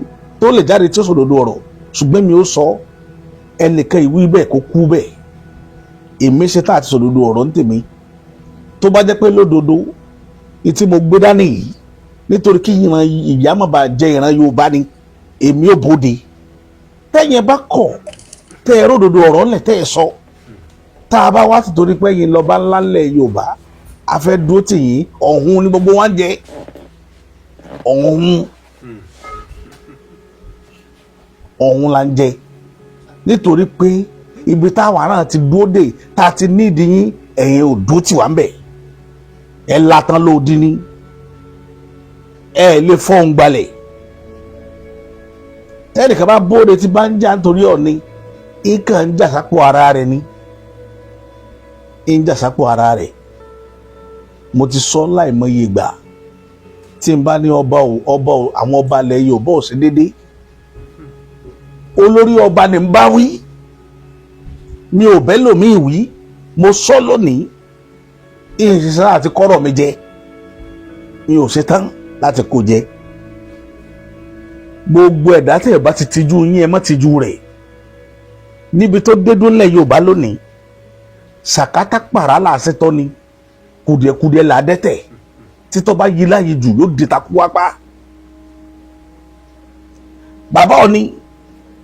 [SPEAKER 2] tó lè jáde tí ó sòdodo ọ̀rọ̀, ṣùgbọ́n mi ó sọ ẹnìkan ìwí bẹ́ẹ̀ kó kú bẹ́ẹ̀. Èmi ṣe tá àti sòdodo ọ̀rọ̀ ń tèmi. Tó bá jẹ́ pé lódodo ìtí mo gbé dání yìí nítorí kí ìran ìyá má bàa jẹ ìran Yorùbá ni èmi ò bóde. Tẹ́yìn bá kọ̀ tẹ́ ẹ ródodo ọ̀rọ̀ ńlẹ̀ tẹ́ ẹ sọ, tá a bá wá ti torí pé yín lọ́ba ńlá ńlẹ̀ Yorùbá a fẹ́ dúró tì yín, ọ̀hún ni gbogbo wa ń jẹ. Ọ̀hún la ń jẹ nítorí pé ibi táwa náà ti dúró dé tá a ti nídìí yín ẹ̀yin ò dúró tì wá ń bẹ̀. Ẹ latan lóòdì ní ẹ lè fọ́n gbalẹ̀. Ẹnìkan bá bóde tí bá ń jà nítorí Ọ̀ọ̀ni, ìkàn ń jà sápò ara rẹ̀ ni, ń jà sápò ara rẹ̀. Mo ti sọ láìmọye ìgbà tí n bá ní àwọn ọba ilẹ̀ Yorùbá ò sí déédéé, olórí ọba ni ń bá wí, mi ò bẹ́ lòmíì wí. Mo sọ lónìí ìṣiṣẹ́ àti kọ́rọ̀ mi jẹ, mi ò ṣetán láti kó jẹ. Gbogbo ẹ̀dá tẹ̀ bá ti tijú yín ẹ má tijú rẹ̀. Níbi tó dédú ńlẹ̀ Yorùbá lónìí, ṣàkátà pàrà làṣetọ́ ni, kùdìẹ̀kùdìẹ̀ là á dẹ́tẹ̀, títọ́ bá yí láyé jù yóò di takú wápá. Bàbá Ọ̀ọ̀ni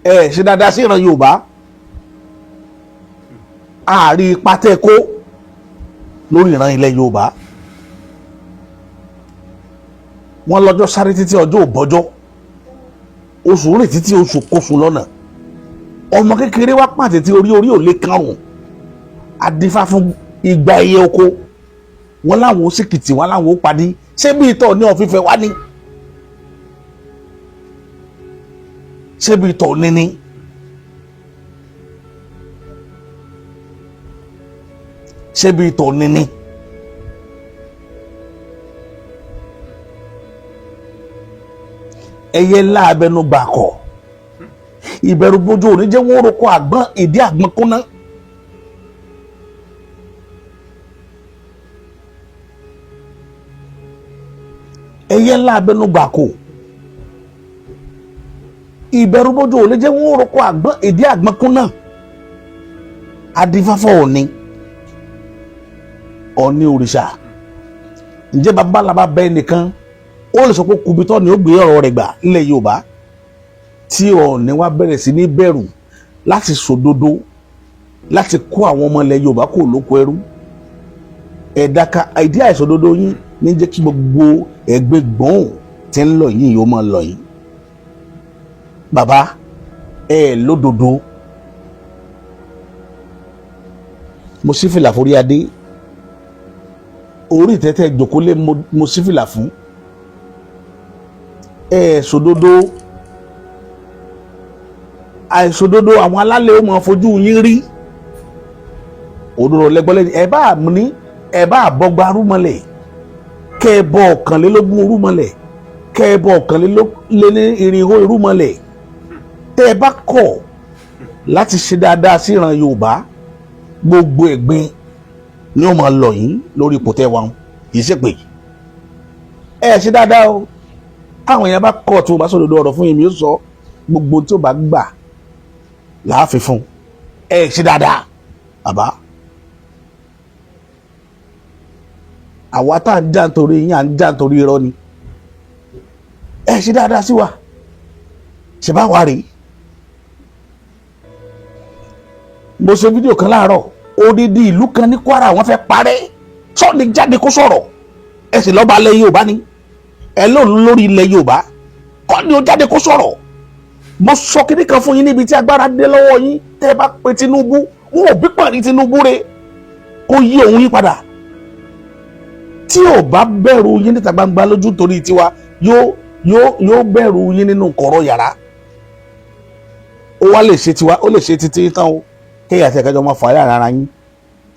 [SPEAKER 2] ẹ ṣe dáadáa sí ìran Yorùbá, àárí ipa tẹ́ kó lórí ìran ilẹ̀ Yorùbá. Wọ́n lọ́jọ́ sáré títí ọjọ́ òbọ́jọ́, oṣù rìn títí oṣù kóṣù lọ́nà. Ọmọ kékeré wá pàtẹ tí orí ò lè karùn. Adífá fún igba ẹyẹ oko, wọ́n láwọn ó sìkìtì, wọ́n láwọn ó padì. Ṣé bí ìtọ̀ ní ọ̀fífẹ́ wá ní? Ṣé bí ìtọ̀ níní? Ṣé bí ìtọ̀ níní? Ẹyẹ ńlá abẹnú gbàkọ̀, ìbẹ̀rù bójú òní jẹ́ wọ́n roko àgbọn ìdí àgbọn kúnná. Ẹyẹ ńlá abẹnú gbàkọ̀, ìbẹ̀rù bójú òní jẹ́ wọ́n roko àgbọn ìdí àgbọn kúnná. Adífáfọ́ Ọ̀ọ̀ni, Ọ̀ọ̀ni òrìṣà. Ǹjẹ́ bàbá làbá bẹ́ẹ̀ nìkan ó lè sọ pé kubitọ́ ni ó gbé ọ̀rọ̀ rẹ̀ gbà nílẹ̀ Yorùbá tí Ọ̀ọ̀ni wá bẹ̀rẹ̀ sí ní bẹ̀rù láti sòdodo, láti kó àwọn ọmọ ilẹ̀ Yorùbá kò lóko ẹrú. Ẹ̀dáka ìdí àìsòdodo yín ní jẹ́ kí gbogbo ẹgbẹ́ gbọ́n tí ń lọ yìí yóò máa lọ yìí. Bàbá lódodo. Mo sí fìlà forí adé, orí ìtẹ́tẹ́ ìjòkólé mo sí fìlà fún. Sòdodo àìṣòdodo àwọn alálẹ̀ ó máa fojú yín rí òdodo lẹ́gbọ́lẹ́ ẹ bá bọ́gba rúmọlẹ̀ kẹ́ ẹ bọ 21 rúmọlẹ̀ kẹ́ ẹ bọ 1,400 rúmọlẹ̀ tẹ́ ẹ bá kọ̀ láti ṣe dáadáa sí ìran Yorùbá gbogbo ẹ̀gbin ni ó máa lọ yín lórí ipò tẹ́ wà yìí ṣe pé ẹ ṣe dáadáa o táwọn èèyàn bá kọ̀ tó bá sòdodo ọ̀rọ̀ fún yín mi ó sọ gbogbo tí ó bá gbà láàfin fún ẹ ṣe dáadáa àbá àwa tá à ń jà nítorí yín à ń jà nítorí irọ́ ni ẹ ṣe dáadáa sí wa ṣe bá wa rèé mo ṣe fídíò kan láàárọ̀ odidi ìlú kan ní Kwara wọ́n fẹ́ parẹ́ sọ́ọ̀ni jáde kó sọ̀rọ̀ ẹ sì lọ́ba ilẹ̀ Yorùbá ni ẹ lóun lórí ilẹ̀ Yorùbá kọ́ ni ó jáde kó sọ̀rọ̀ mo sọ kíní kan fún yín níbi tí agbára dé lọ́wọ́ yín tẹ́ ẹ bá pe Tinubu wọn ò bí pàrí Tinubu re kó yí òun yí padà tí ò bá bẹ̀rù yín níta gbangba lójú torí tiwa yóò bẹ̀rù yín nínú kọ̀rọ̀ yàrá ó wá lè ṣe tiwa ó lè ṣe títí tán o kéèyàn àti ẹ̀kẹ́jọ́ máa fà á lára ara yín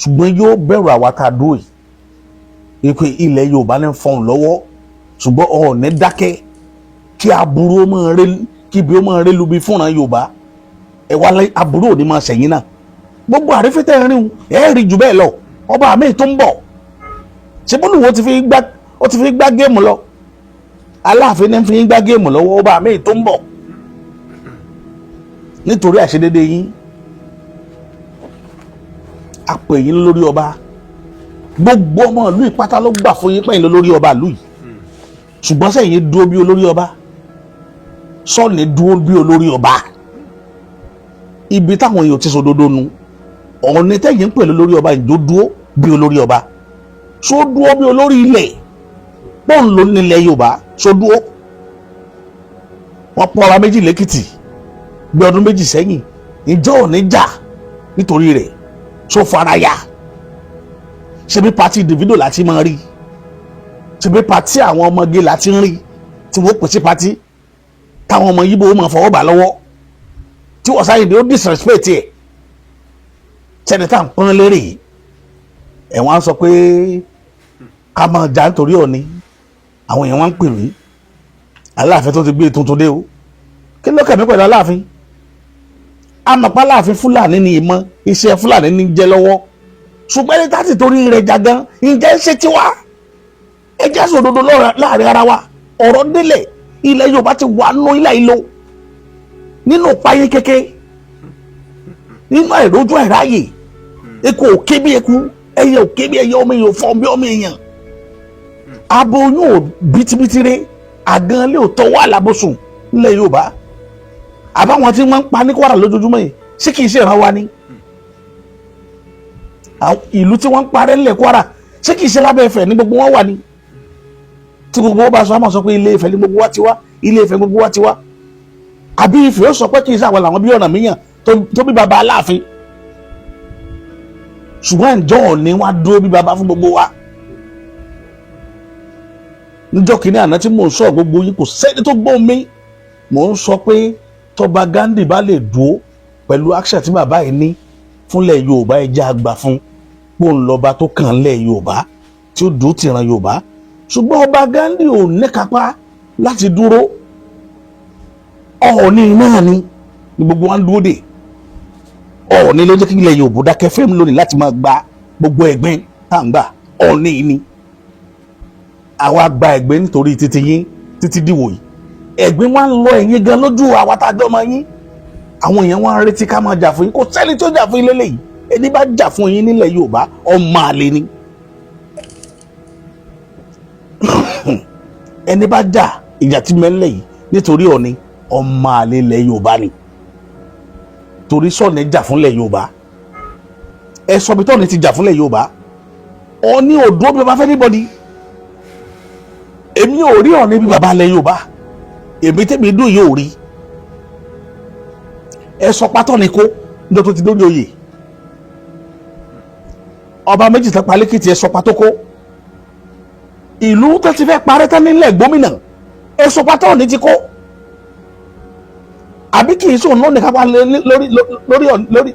[SPEAKER 2] ṣùgbọ́n yóò bẹ̀rù àwa tá a dúró yìí pé ilẹ̀ Yorùbá ní fọ́n lọ́wọ́ ṣùgbọ́n ọ̀ọ́nẹ́ dákẹ́ kí aburú máa rẹ kí ibi ó máa rẹ lubi fúnra Yorùbá ẹ wá lẹ aburú òní máa ṣẹ̀yìn náà gbogbo àrífẹ́tẹ́ rìn ẹ̀ rí jù bẹ́ẹ̀ lọ ọba àmì tó ń bọ̀ ṣé bólú wo ti fi gbá géèmù lọ Aláàfin ní fi gbá géèmù lọ́wọ́ ọba àmì tó ń bọ̀ nítorí àṣedédé yín apò yín lórí ọba gbogbo ọmọ ìlú ìpátá ló gbà fún yín pẹ́yìn lórí ọba ìlú yìí ṣùgbọ́n sẹ́yìn dúró bí olórí ọba sọ́ọ̀nì dúró bí olórí ọba ibi táwọn èèyàn ti sòdodo nu ọ̀ọ́ni tẹ́yìn ń pè lórí ọba ìjó dúró bí olórí ọba ṣó dúró bí olórí ilẹ̀ pọ́ùn ló nílẹ̀ Yorùbá ṣó dúró wọ́n pọ́n ọba méjì lẹ́kìtì bí ọdún méjì sẹ́yìn ìjọ ò ní jà nítorí rẹ̀ ṣó faraya ṣebí pati Davido láti máa rí ṣebí pati àwọn ọmọge láti ń rí tí wọ́n pèsè pati táwọn ọmọ yíbo máa fọwọ́ bà lọ́wọ́ tí wọ́n sáyé ni ó disrespect ẹ̀ sẹ́nitá ń pọ́n lérè yìí ẹ̀wọ̀n á sọ pé ká máa jà nítorí Ọọ̀ni àwọn èèyàn wá ń pè mí Aláàfin tó ti gbé tuntun dé o kí ló kẹ̀mí pẹ̀lú Aláàfin amọ̀pá Aláàfin Fúlàní ni ìmọ̀ iṣẹ́ Fúlàní ní jẹ́ lọ́wọ́ ṣùgbọ́n ẹni táti torí rẹ̀ jagan ǹjẹ́ ṣe tiwa ẹ jẹ́ sòdodo láàrin ara wa ọ̀rọ̀ délẹ̀ ilẹ̀ Yorùbá ti wà nù ilẹ̀ ìlò nínú páyé kéke nínú àìrójú àìráyè eku òkè bí eku ẹyẹ òkè bí ẹyẹ ọmọ èèyàn fọ́n bí ọmọ èèyàn aboyún ò bìtìbìtìrẹ àgàn lè tọwọ́ àlàbòsùn nílẹ̀ Yorùbá àbáwọn tí wọ́n ń pa ní Kwara lójoojúmọ́ yìí sí kìí ṣe ìran wa ni ìlú tí wọ́n ń parẹ́ nílẹ̀ Kwara ṣé kìí ṣe lábẹ́ Ifẹ̀ ní gbogbo wọn wà ní tí gbogbo wọn bá sọ àmọ́ sọ pé Ilé Ifẹ̀ ní gbogbo wa ti wá Ilé Ifẹ̀ gbogbo wa ti wá àbí Ifẹ̀ ó sọ pé kìí ṣe àwọn làwọn bí ọ̀nà míyàn tó bí baba Aláàfin ṣùgbọ́n ìjọ Ọọ̀ni wá dúró bí baba fún gbogbo wa níjọ́ kìíní àná tí mò ń sọ gbogbo yín kò sẹ́ni tó gbọ́ mi mò ń sọ pé tọba Gandhi bá lè dúró pẹ̀lú àṣà tí bàbá yìí ní fúnlẹ̀ Yorùbá ẹja àgbà fún pòun lọ́ba tó kàn lẹ̀ Yorùbá tí ó dúró tìran Yorùbá ṣùgbọ́n ọba Gandhi ò ní kápá láti dúró Ọọ̀ni náà ni gbogbo wa ń dúró dè Ọọ̀ni ló jẹ́ kí ilẹ̀ Yorùbá dákẹ́ fẹ́mi lónìí láti máa gba gbogbo ẹ̀gbin tá à ń gbà Ọọ̀ni ni àwa gba ẹ̀gbin nítorí títí yín títí dìwò yìí ẹ̀gbin wa ń lọ ẹ̀yìn gan lójú àwa tá a jọ máa yín àwọn èèyàn wọn retí ká máa jà fún yín kò sẹ́ni tó jà fún yín lélẹ́yìí ẹni bá jà fún yín nílẹ̀ Yorùbá ọmọ àlè ni ẹni bá jà ìjà tí mẹ́lẹ̀ yìí nítorí Ọọ̀ni ọmọ àlè ilẹ̀ Yorùbá ni torí sọ̀ni jà fúnlẹ̀ Yorùbá ẹ sọ bí tọ́ni ti jà fúnlẹ̀ Yorùbá Ọọ̀ni ò dúró bí bàbá fẹ́ níbọ̀dì èmi ò rí Ọọ̀ni bí bàbá ilẹ̀ Yorùbá èmi tẹ́mi dùn yóò rí ẹ sọ pátọ́ ni kó níjọ́ tó ti dórí oyè ọba méjì tán palékìtì ẹ sọ pátó kó ìlú tó ti fẹ́ parẹ́ tán nílẹ̀ gómìnà ẹ sọ pátọ́ ní ti kó àbí kì í sóun náà nìkan wá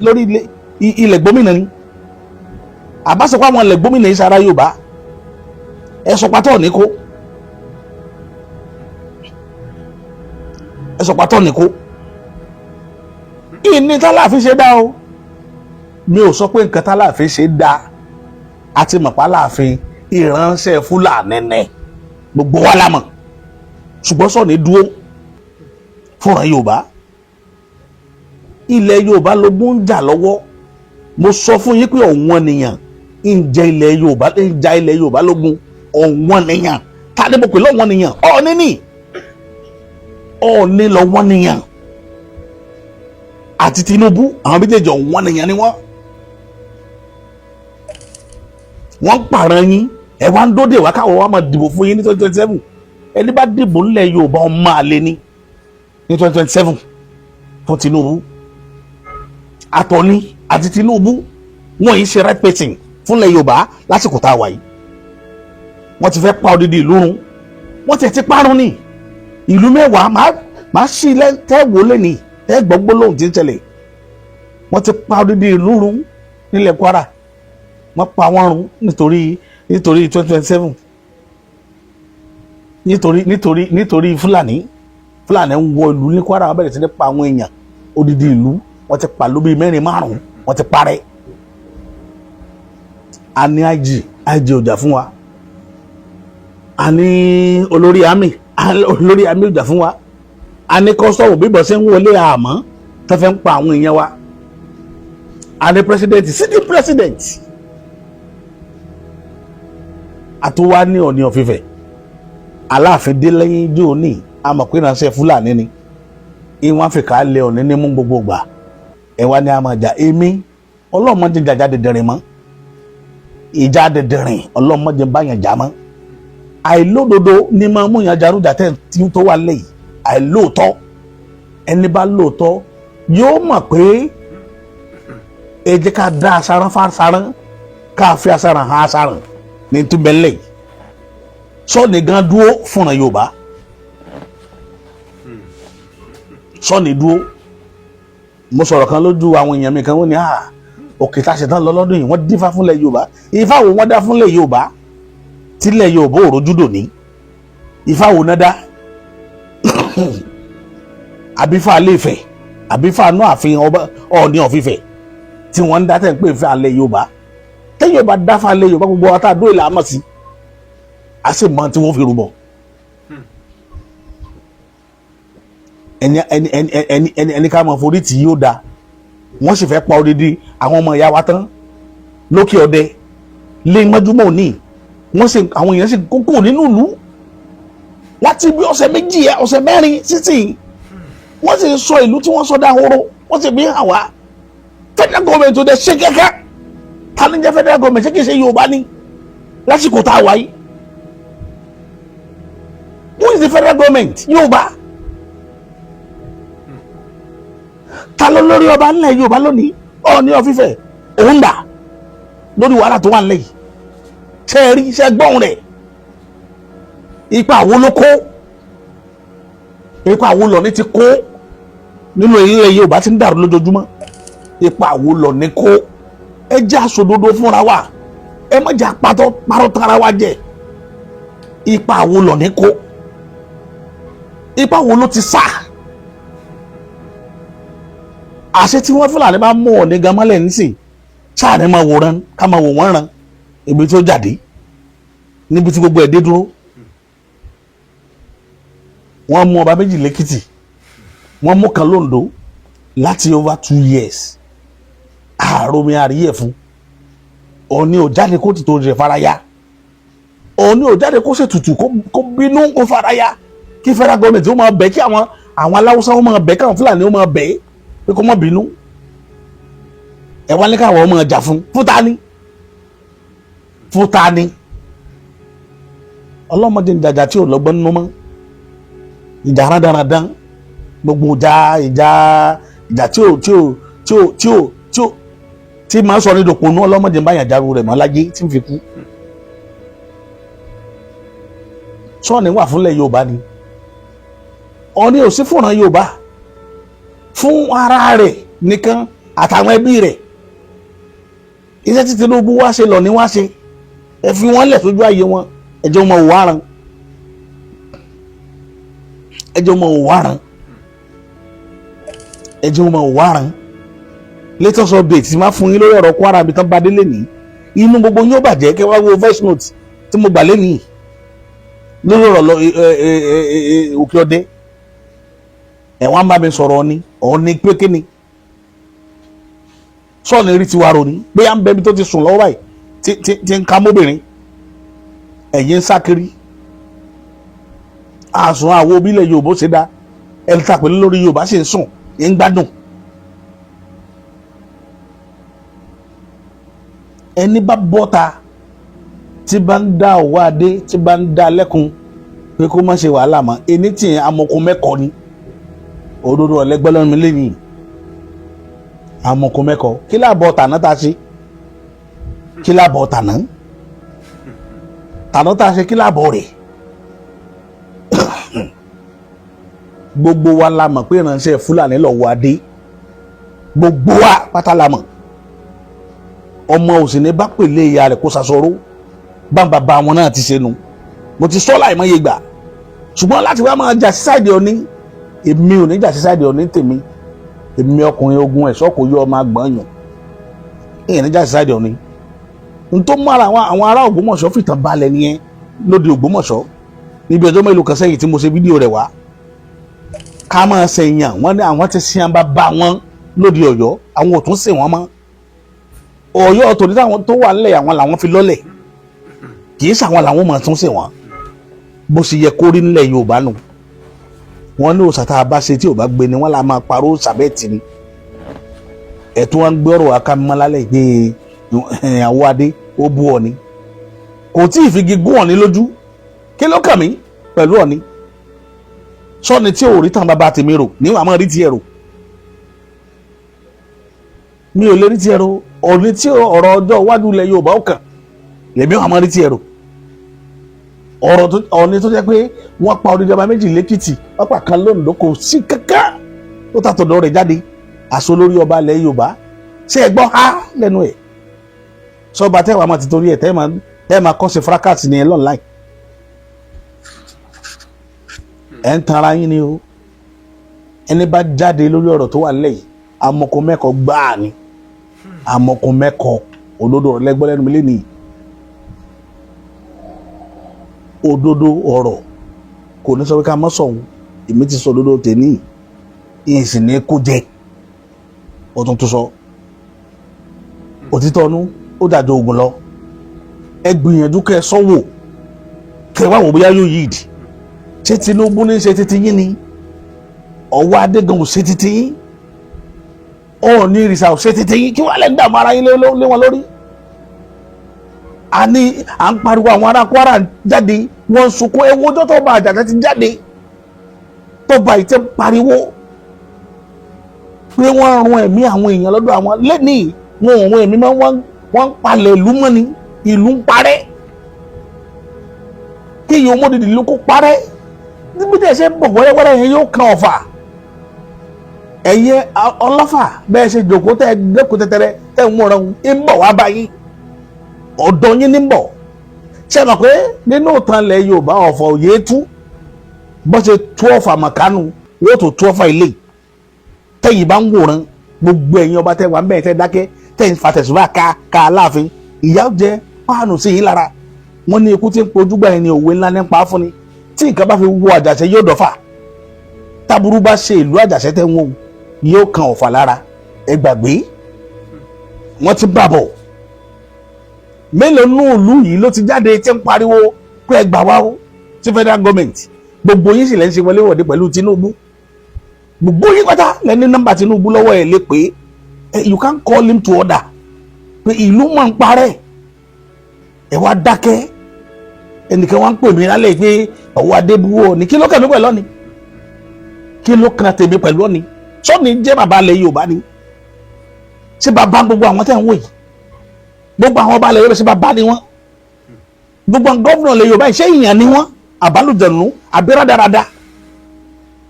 [SPEAKER 2] lórí ilẹ̀ gómìnà ni àbáṣepọ̀ àwọn ilẹ̀ gómìnà yìí sára Yorùbá ẹ̀sọ̀ pátọ̀ ní kó ìní tálàfin ṣe dá o mi ò sọ pé nǹkan tálàfin ṣe dá àti mọ̀pá láàfin ìránṣẹ́ Fúlàní ní gbogbo wa lámọ̀ ṣùgbọ́n Sọ́ọ̀nì dúró fúnra Yorùbá ilẹ̀ Yorùbá lógún ń jà lọ́wọ́ mo sọ fún yín pé ọ̀wọ́n nìyàn ń jẹ ilẹ̀ Yorùbá lógún ọ̀wọ́n nìyàn tàbí mo pè lọ́wọ́n nìyàn Ọọ̀ni lọ́wọ́n nìyàn àti Tinubu àwọn méjèèjì ọ̀wọ́n nìyàn ni wọ́n pààrọ̀ yín ẹ wá ń dóde wá káwọ́ wá máa dìbò fún yín ní 2027 ẹni bá dìbò ńlẹ̀ Yorùbá ọmọ àlè ní 2027 fún Tinubu àtọ̀ni àti Tinubu wọ́n yìí ṣe right person fúnlẹ̀ Yorùbá lásìkò tá a wà yìí wọ́n ti fẹ́ pa odidi ìlú run wọ́n ti parun ní ìlú mẹ́wàá máa ṣí ilẹ̀ tẹ́wọ́ lẹ́ni tẹ́gbọ́gbó lóhùn tí ń tẹ̀lé wọ́n ti pa odidi ìlú run nílẹ̀ Kwara wọ́n pa wọ́n run nítorí 2027 nítorí Fúlàní ń wọ ìlú ní Kwara wọ́n bẹ̀rẹ̀ sí ní pa àwọn èèyàn odidi ìlú wọ́n ti pa lóbi 4-5 wọ́n ti parẹ́ a ní IG ọjà fún wa a ní olórí àmì ọjà fún wa a ní kọ́sọ́ọ̀mù bíbọ̀ sí ń wọlé àmọ́ tó fẹ́ ń pa àwọn èèyàn wa a ní sitting president àtúwá ní Ọọ̀ni of Ifẹ̀ Aláàfin dé lẹ́yìn ijó ní amọ̀pẹ́ ìránṣẹ́ Fúlàní ni ìwọ̀n Áfíríkà lẹ Ọọ̀ni ní mú gbogbo gbà ẹ wá ní àmọ̀jà èmi ọlọ́mọdé jàjà dẹ̀dẹ̀rìn mọ́ ìjà dẹ̀dẹ̀rìn ọlọ́mọdé báyàn jà mọ́ àìlódodo ní máa mú yàn jarújà tí tó wà lẹ́yìn àìlóòótọ́ ẹni bá lóòótọ́ yóò mọ̀ pé ẹ jẹ́ ká dá asaran fásaran ká fi asaran hàn asaran ní túbẹ̀lẹ̀ Sọ́ọ̀nì gan dúró fúnra Yorùbá Sọ́ọ̀nì dúró mo sọ̀rọ̀ kan lójú àwọn èèyàn mi kan wọ́n ní òkè tá a ṣe tán lọ lọ́dún yìí wọ́n dífá fúnlẹ̀ Yorùbá ifá wo wọ́n dá fúnlẹ̀ Yorùbá tílẹ̀ Yorùbá ò rojú dòní ifá wo náà dá àbífá Ilé-Ifẹ̀ àbífá náà àfihàn Ọọ̀ni of Ifẹ̀ tí wọ́n ń dá tẹ̀ ń pè fún alẹ́ Yorùbá tẹ́ Yorùbá dáfà alẹ́ Yorùbá gbogbo wa tá a dúró ìlà àmọ̀ sí a sì mọ tí wọ́n fi rúbọ ẹni ká mọ̀ forí tí yóò da wọ́n sì fẹ́ pa odidi àwọn ọmọ ìyá wa tán lókè ọdẹ lé mọ́júmọ́ òní wọ́n sì àwọn èèyàn sì kókó nínú ìlú láti bí ọ̀sẹ̀ méjì ọ̀sẹ̀ mẹ́rin sísìn wọ́n sì sọ ìlú tí wọ́n sọ dáhóró wọ́n sì bí hàn wá federal government dẹ̀ ṣe kẹ́kẹ́ ta ni jẹ́ federal government ṣé kìí ṣe Yorùbá ni lásìkò tá a wáyé who is the federal government Yorùbá ta ló lórí ọba ńlẹ̀ Yorùbá lónìí Ọọ̀ni of Ifẹ̀ òun dà lórí wàhálà tó wà ńlẹ̀ yìí ṣe rí ṣe gbọ́n rẹ̀ ipa wo ló kó ipa wo lọ́ni ti kó nínú ilẹ̀ Yorùbá tí ń dàrú lójoojúmọ́ ipa wo lọ́ni kó ẹ jẹ́ àsòdodo fúnra wa ẹ má jẹ́ parọ́ tara wa jẹ ipa wo lọ́ni kó ipa wo ló ti sá àṣẹ tí wọ́n Fúlàní bá mú Ọọ̀ni gan mọ́lẹ̀ nísìn sáà ní máa wòran ká máa wò wọ́n ràn ibi tí ó jáde níbi tí gbogbo ẹ̀ dé dúró wọ́n mú ọba méjì lẹ́kìtì wọ́n mú kan lóńdó láti over 2 years àròmí àríyẹ̀ fún Ọọ̀ni ò jáde kó tìtò rẹ̀ faraya Ọọ̀ni ò jáde kó ṣètùtù kó bínú kó faraya kí federal government ó máa bẹ̀ kí àwọn aláwùsá ó máa bẹ̀ káwọn Fúlàní ó máa bẹ̀ pé kó má bínú ẹ wá ní káwọn ọmọ ọjà fún ta ni ọlọ́mọdé ń jàjà tí ò lọ́gbọ́n nínú mọ́ ìjà rádaràdán gbogbo ìjà tí máa ń sọ ní dòpònú ọlọ́mọdé ń bá yàn jaru rẹ̀ mọ́ láyé tí ń fi kú Sọ́ọ̀nì wà fúnlẹ̀ Yorùbá ni Ọọ̀ni ò sí fúnra Yorùbá fún ara rẹ̀ nìkan àtàwọn ẹbí rẹ̀. Iṣẹ́ tí Tinubu wá ṣe lọ ní wá ṣe, ẹ fi wọ́n lẹ̀ sójú ayé wọn, ẹ jẹ́ wọn òwárán, ẹ jẹ́ wọn òwárán, ẹ jẹ́ wọn òwárán. Latest update tí máa fún yín lórí ọ̀rọ̀ Kwara bí tán bá délé ní inú gbogbo yín ó bàjẹ́ kẹ́ wá wo voice note tí mo gbà lẹ́nìí lórí ọ̀rọ̀ Òkè Ọdẹ. Ẹ̀wọ̀n bá mi sọ̀rọ̀ ni Ọ̀ọ́ni pé kíni sọ́ọ̀nì rí tiwa ro ni pé à ń bẹ́bi tó ti sùn lọ́wọ́ báyìí tí ń ka mọ́bìnrin ẹ̀yìn ń sá kiri. Àsùn àwo bílẹ̀ Yorùbá ṣe dá ẹni tàpẹ́lẹ́ lórí Yorùbá sì ń sùn ń gbádùn. Ẹni bá bọ́ta tí bá ń dá ọwọ́ adé tí bá ń dá lẹ́kùn pé kó má ṣe wàhálà mọ́ ẹni tí amọ̀kùn mẹ́kọ̀ọ́ ni òdodo ọ̀lẹ́gbẹ́ lọ́nà mi lẹ́yìn amọ̀kùn mẹ́kọ̀ọ́ kí láàbọ̀ tàná tá a ṣe kí láàbọ̀ tàná tá a ṣe kí láàbọ̀ rẹ̀ gbogbo wa la mọ̀ pé ìránṣẹ́ Fúlàní lọ́wọ́ adé gbogbo wa pátá la mọ̀. Ọmọ òsì ní bá pèlè ìyá rẹ̀ kó sasọ̀rọ̀ bàbá bá wọn náà ti ṣe nu mo ti sọ láìmọye gbà ṣùgbọ́n láti wá máa jà sí sáìdì Ọ̀ọ̀ni èmi ò ní jà sí sáìdì Ọ̀ọ̀ni tèmi èmi ọkùnrin ogun ẹ̀ṣọ́ kò yọ ọmọ àgbọ̀n yàn èyàn ní jà sí sáìdì Ọ̀ọ̀ni n tó mú àwọn ará Ògbómọ̀ṣọ́ fìtàn balẹ̀ nìyẹn lóde Ògbómọ̀ṣọ́ níbi ọjọ́ mélòó kan sẹ́yìn tí mo ṣe fídíò rẹ̀ wá ká máa ṣèyàn wọ́n ní àwọn ti ṣe àbá bá wọn lóde Ọ̀yọ́ àwọn ò tún ṣe wọ́n mọ́ Ọ̀yọ́ tòní táwọn tó wà nílẹ̀ àwọn làwọn fi lọ́lẹ̀ kì í ṣàwọn làwọn máa tún ṣe wọ́n bó ṣe yẹ kó rí nílẹ̀ Yorùbá nù wọ́n ní òòṣà tá a bá ṣe tí ò bá gbé ni wọ́n là máa parọ́ ṣàbẹ́ẹ̀tì ni ẹ̀tún wọn gbé ọ̀rọ̀ akámọ́lálẹ̀ gbé àwọ̀ adé ó bú Ọ̀ọ̀ni kò tí ì figi gún Ọ̀ọ̀ni lójú kí ló kàn mí pẹ̀lú Ọ̀ọ̀ni sọ́ni tí ò rí tàn bàbá tèmi rò níwọ̀n àmọ́ rí tiẹ̀ rò mi ò lè rí tiẹ̀ rò Ọ̀ọ̀ni tí ọ̀rọ̀ ọjọ́ iwájú ilẹ̀ Yorùbá ó kàn lèmi ò àmọ́ rí tiẹ̀ rò Ọ̀ọ̀ni tó jẹ́ pé wọ́n pa odidi ọba méjì lẹ́kìtì wọ́n pa kan lóńdó kò sí kankan tó tàtọ̀dọ̀ rẹ̀ jáde àṣọ lórí ọba ilẹ̀ Yorùbá ṣé ẹ gbọ́ ha lẹ́nu ẹ̀ sọba tẹ́wàá máa ti torí ẹ̀ tẹ́ máa kọ́ sí fracas ní ẹ lọ́nláì ẹ̀ ń tanra yín ni o ẹni bá jáde lórí ọ̀rọ̀ tó wà lẹ́yìn amọ̀kọ mẹ́kọ̀ọ́ gbáà ni amọ̀kọ mẹ́kọ̀ọ́ òdodo ọ̀rọ̀ lẹ́gbọ́ lẹ́nu mi lé nìyí òdodo ọ̀rọ̀ kò ní sọ pé ká mọ́ sọ̀hún èmi ti sọ òdodo tèmi ìsìn ní kó jẹ ọ̀tún tó sọ òtítọ́ ọ̀nù ó dàjọ ogun lọ ẹ gbìyànjú kẹ sọ́wọ́ kẹ wá wò bóyá yóò yíìdì ṣé Tinubu ní ṣe títí yín ni ọwọ́ adégan ò ṣe títí yín Ọ̀ọ̀ni ìrìsà ò ṣe títí yín kí wọ́n lè dààmú ara yín lé wọn lórí à ń pariwo àwọn ará Kwara jáde wọ́n sunkún ewu ọjọ́ tó bá àjàdá ti jáde tó bá ìtẹ́ pariwo pé wọ́n run ẹ̀mí àwọn èèyàn lọ́dọ̀ àwọn lẹ́nìí wọn ò run ẹ̀mí mọ́ wọ́n ń palẹ̀ ìlú mọ́ ni ìlú ń parẹ́ kí ìyẹn ọmọdé ìlú kó parẹ́ níbi tí ẹ ṣe ń bọ̀ wẹ́rẹ́wẹ́rẹ́ yẹn yóò kan Ọ̀fà ẹ̀yẹ Ọlọ́fà bẹ́ẹ̀ ṣe jòkó tẹ́ dẹ́kun tẹ́tẹ́rẹ́ tẹ́ ń múra ń bọ̀ wá báyìí ọ̀dọ̀ yín ní bọ̀ ṣe mọ̀ pé nínú ìtàn ilẹ̀ Yorùbá Ọ̀fà òye tú bó ṣe tú Ọ̀fà mọ̀kánù wọ́n tó tú Ọ̀fà ilé tẹ́yìn bá ń wòran gbogbo ẹ̀yin ọba tẹ́ wà ń bẹ̀rẹ̀ tẹ́ dákẹ́ tẹ́yìn fàtẹ̀sùbà ká Aláàfin ìyá jẹ páànù sí yín lára wọ́n ní ikú tí ń pojúgbà ẹni òwe ńlá nípa fún ni tí nǹkan bá fi wo Àjàṣẹ́ yóò dọ̀fà táburú bá ṣe ìlú Àjàṣẹ́ tẹ́ wọn yóò kan Ọ̀fà lára ẹ gbàgbé wọ́n ti bàbọ̀ mélòó nù ìlú yìí ló ti jáde tí ń pariwo pé ẹ gbà wá o sí federal government gbogbo yín sì lẹ́ ń ṣe wọléwọ̀de pẹ̀lú Tinubu gbogbo yín pátá lẹ́ni nọ́mbà Tinubu lọ́wọ́ ẹ̀ lé pé you can call him to order pé ìlú máa ń parẹ́ ẹ wá dákẹ́ ẹnìkan wá ń pè mí lálẹ́ pé ọwọ́ adébúwò Ọ̀ọ̀ni kí ló kàn mí pẹ̀lú Ọ̀ọ̀ni kí ló kàn tèmi pẹ̀lú Ọ̀ọ̀ni sọ́ọ̀ni jẹ́ bàbá ilẹ̀ Yorùbá ni ṣé bàbá gbogbo àwọn tẹ̀ ń wò yìí gbogbo àwọn ọba ilẹ̀ Yorùbá ṣé bàbá ni wọ́n gbogbo àwọn gọ́vùnà ilẹ̀ Yorùbá ṣé ìyàn ni wọ́n àbálùjẹ̀nu àbí rádaràda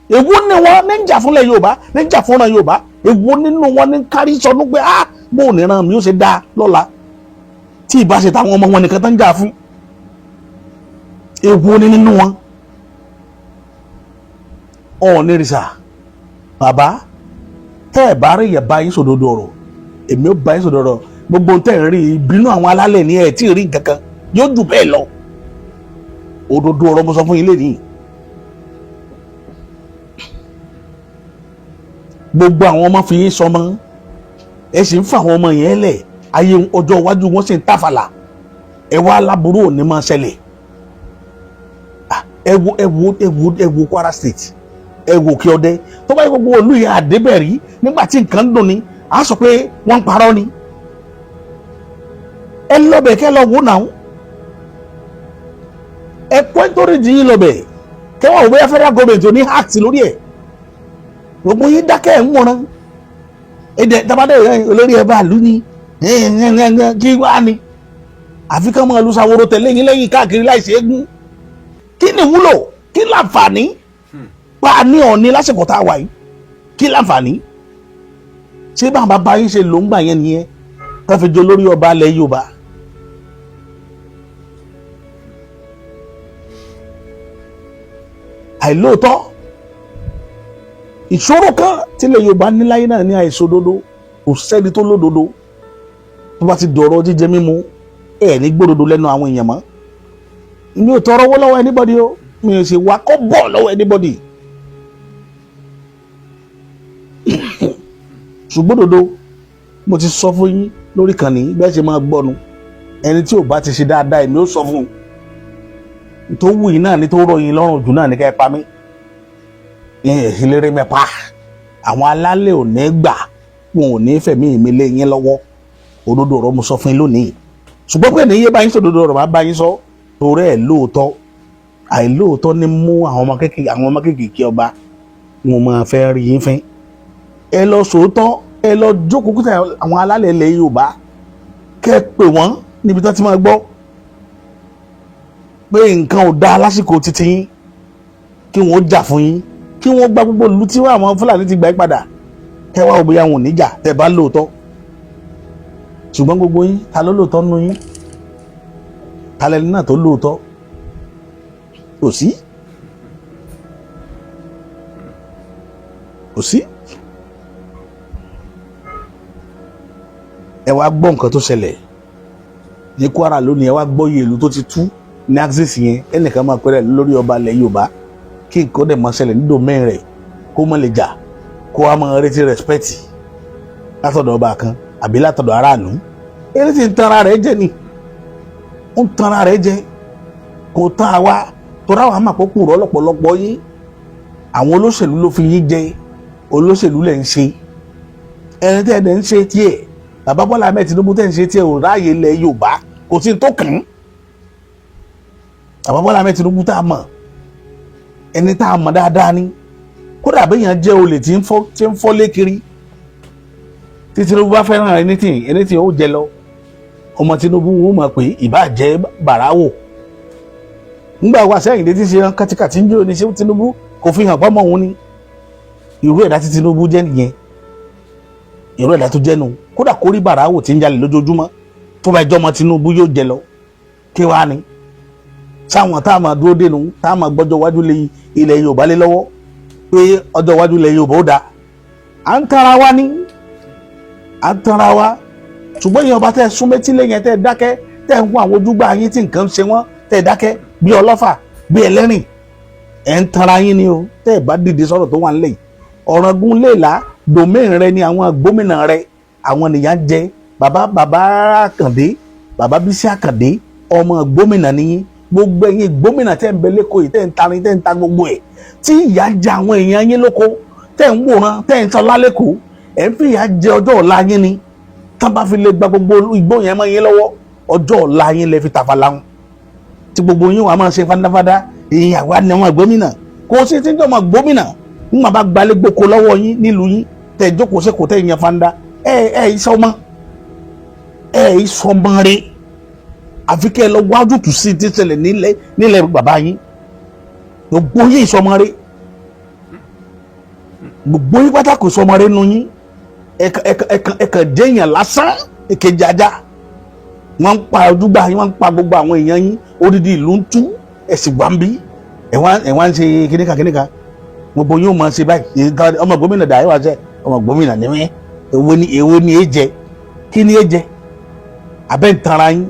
[SPEAKER 2] èwo ni wọn ní jà fúnlẹ̀ Yorùbá ní jà fúnra Yorùbá èwo nínú wọn ní kárí sọdún pé bó ò ní ran mi ó ṣe dáa lọ́la tí ìbá ṣe táwọn ọmọ wọn nìkan tó ń jà fún èwo ni nínú wọn. Ọ̀ọ́ni rìsà bàbá tẹ́ ẹ̀ bá rí yẹ̀ bá yín sòdodo ọ̀rọ̀ èmi ó bá yín sòdodo ọ̀rọ̀ gbogbo tẹ́ ẹ̀ rí ìbínú àwọn alálẹ̀ ní ẹ̀ tí ì rí nǹkan kan yóò jù bẹ́ẹ̀ lọ òdodo ọ̀rọ̀ mo sọ fún yín lẹ́yìn. Gbogbo àwọn ọmọ fi yín sọmọ ẹ sì ń fa àwọn ọmọ yẹn lẹ̀ ayé ọjọ́ iwájú wọn sì ń tàfàlà ẹ wá aláburú òní máa ṣẹlẹ̀. ẹ wo Kwara State ẹ wò kí ọdẹ tó bá yẹ gbogbo olú yẹn àdébẹ̀rí nígbà tí nǹkan ń dùn ni à sọ pé wọ́n ń parọ́ ni. Ẹ lọ́bẹ̀ kẹ́ lọ wò náà ẹ pọ́ nítorí jìyìn lọ́bẹ̀ kẹwàá òwe federal government ò ní act lórí ẹ̀ gbogbo yín dákẹ́ ẹ̀ ń wọ̀nrán èdè tabadé olórí ẹ̀ bá lù ní kí wá ni àfi ká máa lu sàwòrò tẹ̀lé yín lẹ́yìn káàkiri láìsí eégún kí ni wúlò kí láǹfààní pa ní Ọ̀ọ̀ni lásìkò tá a wà yìí kí láǹfààní ṣé bá bàbá yín ṣe ló ń gbà yẹn nìyẹn ká fi jọ lórí ọba alẹ́ Yorùbá. Àìlóòótọ́ ìṣòro kan tílẹ̀ Yorùbá níláyé náà ní àìṣòdodo kò sẹ́ni tó lódodo tó bá ti dọ̀rọ̀ jíjẹ mímu ẹ̀ ní gbódodo lẹ́nu àwọn èèyàn mọ́. Mi ò tọrọ owó lọ́wọ́ anybody o mi ò sì wá kọ́ bọ̀ lọ́wọ́ anybody. Ṣùgbọ́n dodo mo ti sọ fún yín lórí kan ní bẹ́ẹ̀ ṣe máa gbọ́nu ẹni tí ò bá ti ṣe dáadáa èmi ó sọ fún un tó wù yín náà ní tó rọ̀ yín lọ́rùn jù náà ní ká ẹ pa mí ìlérí mẹ́pa àwọn alálẹ̀ ò ní gbà wọn ò ní fẹ̀mí mi lé yín lọ́wọ́ òdodo ọ̀rọ̀ mo sọ fún yín lónìí ṣùgbọ́n pé ní yé bá yín sọ òdodo ọ̀rọ̀ máa bá yín sọ torí ẹ̀ lóòótọ́ àìlóòótọ́ ní mú àwọn ọmọ kéékèèké ọba wọn máa fẹ́ rí yín fín ẹ lọ sòótọ́ ẹ lọ jókòó kúta àwọn alálẹ̀ ilẹ̀ Yorùbá kẹ́ pè wọ́n níbi tó ti máa gbọ́ pé nǹkan ò dáa lásìkò títí yín kí wọ́n jà fún yín kí wọ́n gba gbogbo ìlú tí àwọn Fúlàní ti gbà yín padà kẹ́ wá òbí àwọn oníjà tẹ́ bá lóòótọ́ ṣùgbọ́n gbogbo yín ta ló lóòótọ́ nínú yín ta lẹni náà tó lóòótọ́ kò sí ẹ wá gbọ́ nǹkan tó ṣẹlẹ̀ ní Kwara lónìí ẹ wá gbọ́ iye ìlú tó ti tú ní axis yẹn ẹnìkan máa pẹ́rẹ́ lórí ọba ilẹ̀ Yorùbá kí nǹkan dẹ̀ máa ṣẹlẹ̀ ní domain rẹ̀ kó mọ̀ lè jà kó wá máa retí respect látọ̀dọ̀ ọba kan àbí látọ̀dọ̀ aráàlú eré tí ń tanra rẹ̀ jẹ́ ni ó ń tanra rẹ̀ jẹ́ kò tán àwa tọ́ra àwọn àmàpọ̀pọ̀ rọ̀ lọ́pọ̀lọpọ̀ yín àwọn olóṣèlú ló fi yín jẹ olóṣèlú lẹ̀ ń ṣe ẹni tẹ́ ẹ̀ ń ṣe tiẹ̀ bàbá Bọ́lá Ahmed Tinubu tẹ́ ń ṣe tiẹ̀ ò ráàyè ilẹ̀ Yorùbá kò sí tó kàn án bàbá Bọ́lá Ahmed Tinubu tá a mọ̀ ẹni tá a mọ̀ dáadáa ni kódà béèyàn jẹ́ olè tí ń fọ́ lékiri tí Tinubu bá fẹ́ràn anything ó jẹ lọ ọmọ Tinubu wọn mọ̀ pé ìbá jẹ́ bàráwò nígbà wà sẹ́yìn dé tí ṣe kàtìkàtì ń jó ní ṣé Tinubu kò fi hàn pọ́nmọ́ òun ni irú ẹ̀dá tí Tinubu jẹ́ nìyẹn irú ẹ̀dá tó jẹ́ nu kódà kó rí bàráwò tí ń jalè lójoojúmọ́ tó bá jọmọ Tinubu yóò jẹ lọ kí wàá ní sáwọn tá a máa dúró dénú tá a máa gbọ́jọ́ wájú lé ilẹ̀ Yorùbá lé lọ́wọ́ pé ọjọ́ wájú ilẹ̀ Yorùbá ó dáa à ń tara wa ní à ń tara wa ṣùgbọ́n ìyẹn ọba tẹ́ súnmẹ́tí lẹ́yìn tẹ́ dákẹ́ tẹ́ ń kún àwọn ojúgbà yín tí nǹkan ń ṣe wọ́n tẹ́ dákẹ́ bí ọlọ́fà bí ẹlẹ́rìn ẹ̀ ń tara yín ni o tẹ́ ẹ̀ bá dìde sọ̀rọ̀ tó wà ńlẹ̀ yìí Ọ̀ràngún léèlá domain rẹ ni àwọn gómìnà rẹ àwọn nìyà jẹ bàbá Àkàndé bàbá Bísí Àkàndé ọmọ gómìnà nìyí gbogbo ẹ̀yin gómìnà tẹ́ ń bẹ lẹ́kọ̀ọ́ yìí tẹ́ ń tarin tẹ́ ń ta gbogbo ẹ̀ tí ìyà jẹ àwọn èèyàn yín lóko tẹ́ ń wòran tẹ́ ń sọlá lẹ́kọ̀ọ́ ẹ̀ ń fi ìyà jẹ ọjọ́ ọ̀la yín ni tá bá fi lè gba gbogbo igbó yẹn mọ́ yín lọ́wọ́ ọjọ́ ọ̀la yín lè fi tàfàlà wọn tí gbogbo yín wà máa ṣe fádáfádá èèyàn àwa ni àwọn gómìnà kò sí tí ń jọ ọmọ gómìnà ń máa bá gbalẹ̀ gboko lọ́wọ́ yín nílùú yín tẹ́ jókòó sẹ́kọ̀ọ́ tẹ́ yẹn fáńdá ìsọmọ ìsọmọ rẹ̀ àfi kẹ́ ẹ lọ wájú tù sí ti ṣẹlẹ̀ nílẹ̀ bàbá yín gbogbo yín ìsọmọ rẹ̀ gbogbo yín pátá kò sọmọ rẹ nu yín ẹkàn jẹyàn lásán èkejì ajá wọn ń pa ojúgbà yín wọn ń pa gbogbo àwọn èèyàn yín odidi ìlú ń tú ẹsìn gbàmbí ẹwà ń ṣe kíníkà gbogbo yín ò máa ṣe báyìí ọmọ gómìnà dà ẹwà ṣe ọmọ gómìnà ní mí èwo ni ẹ jẹ kí ni ẹ jẹ abẹ́ ń tanra yín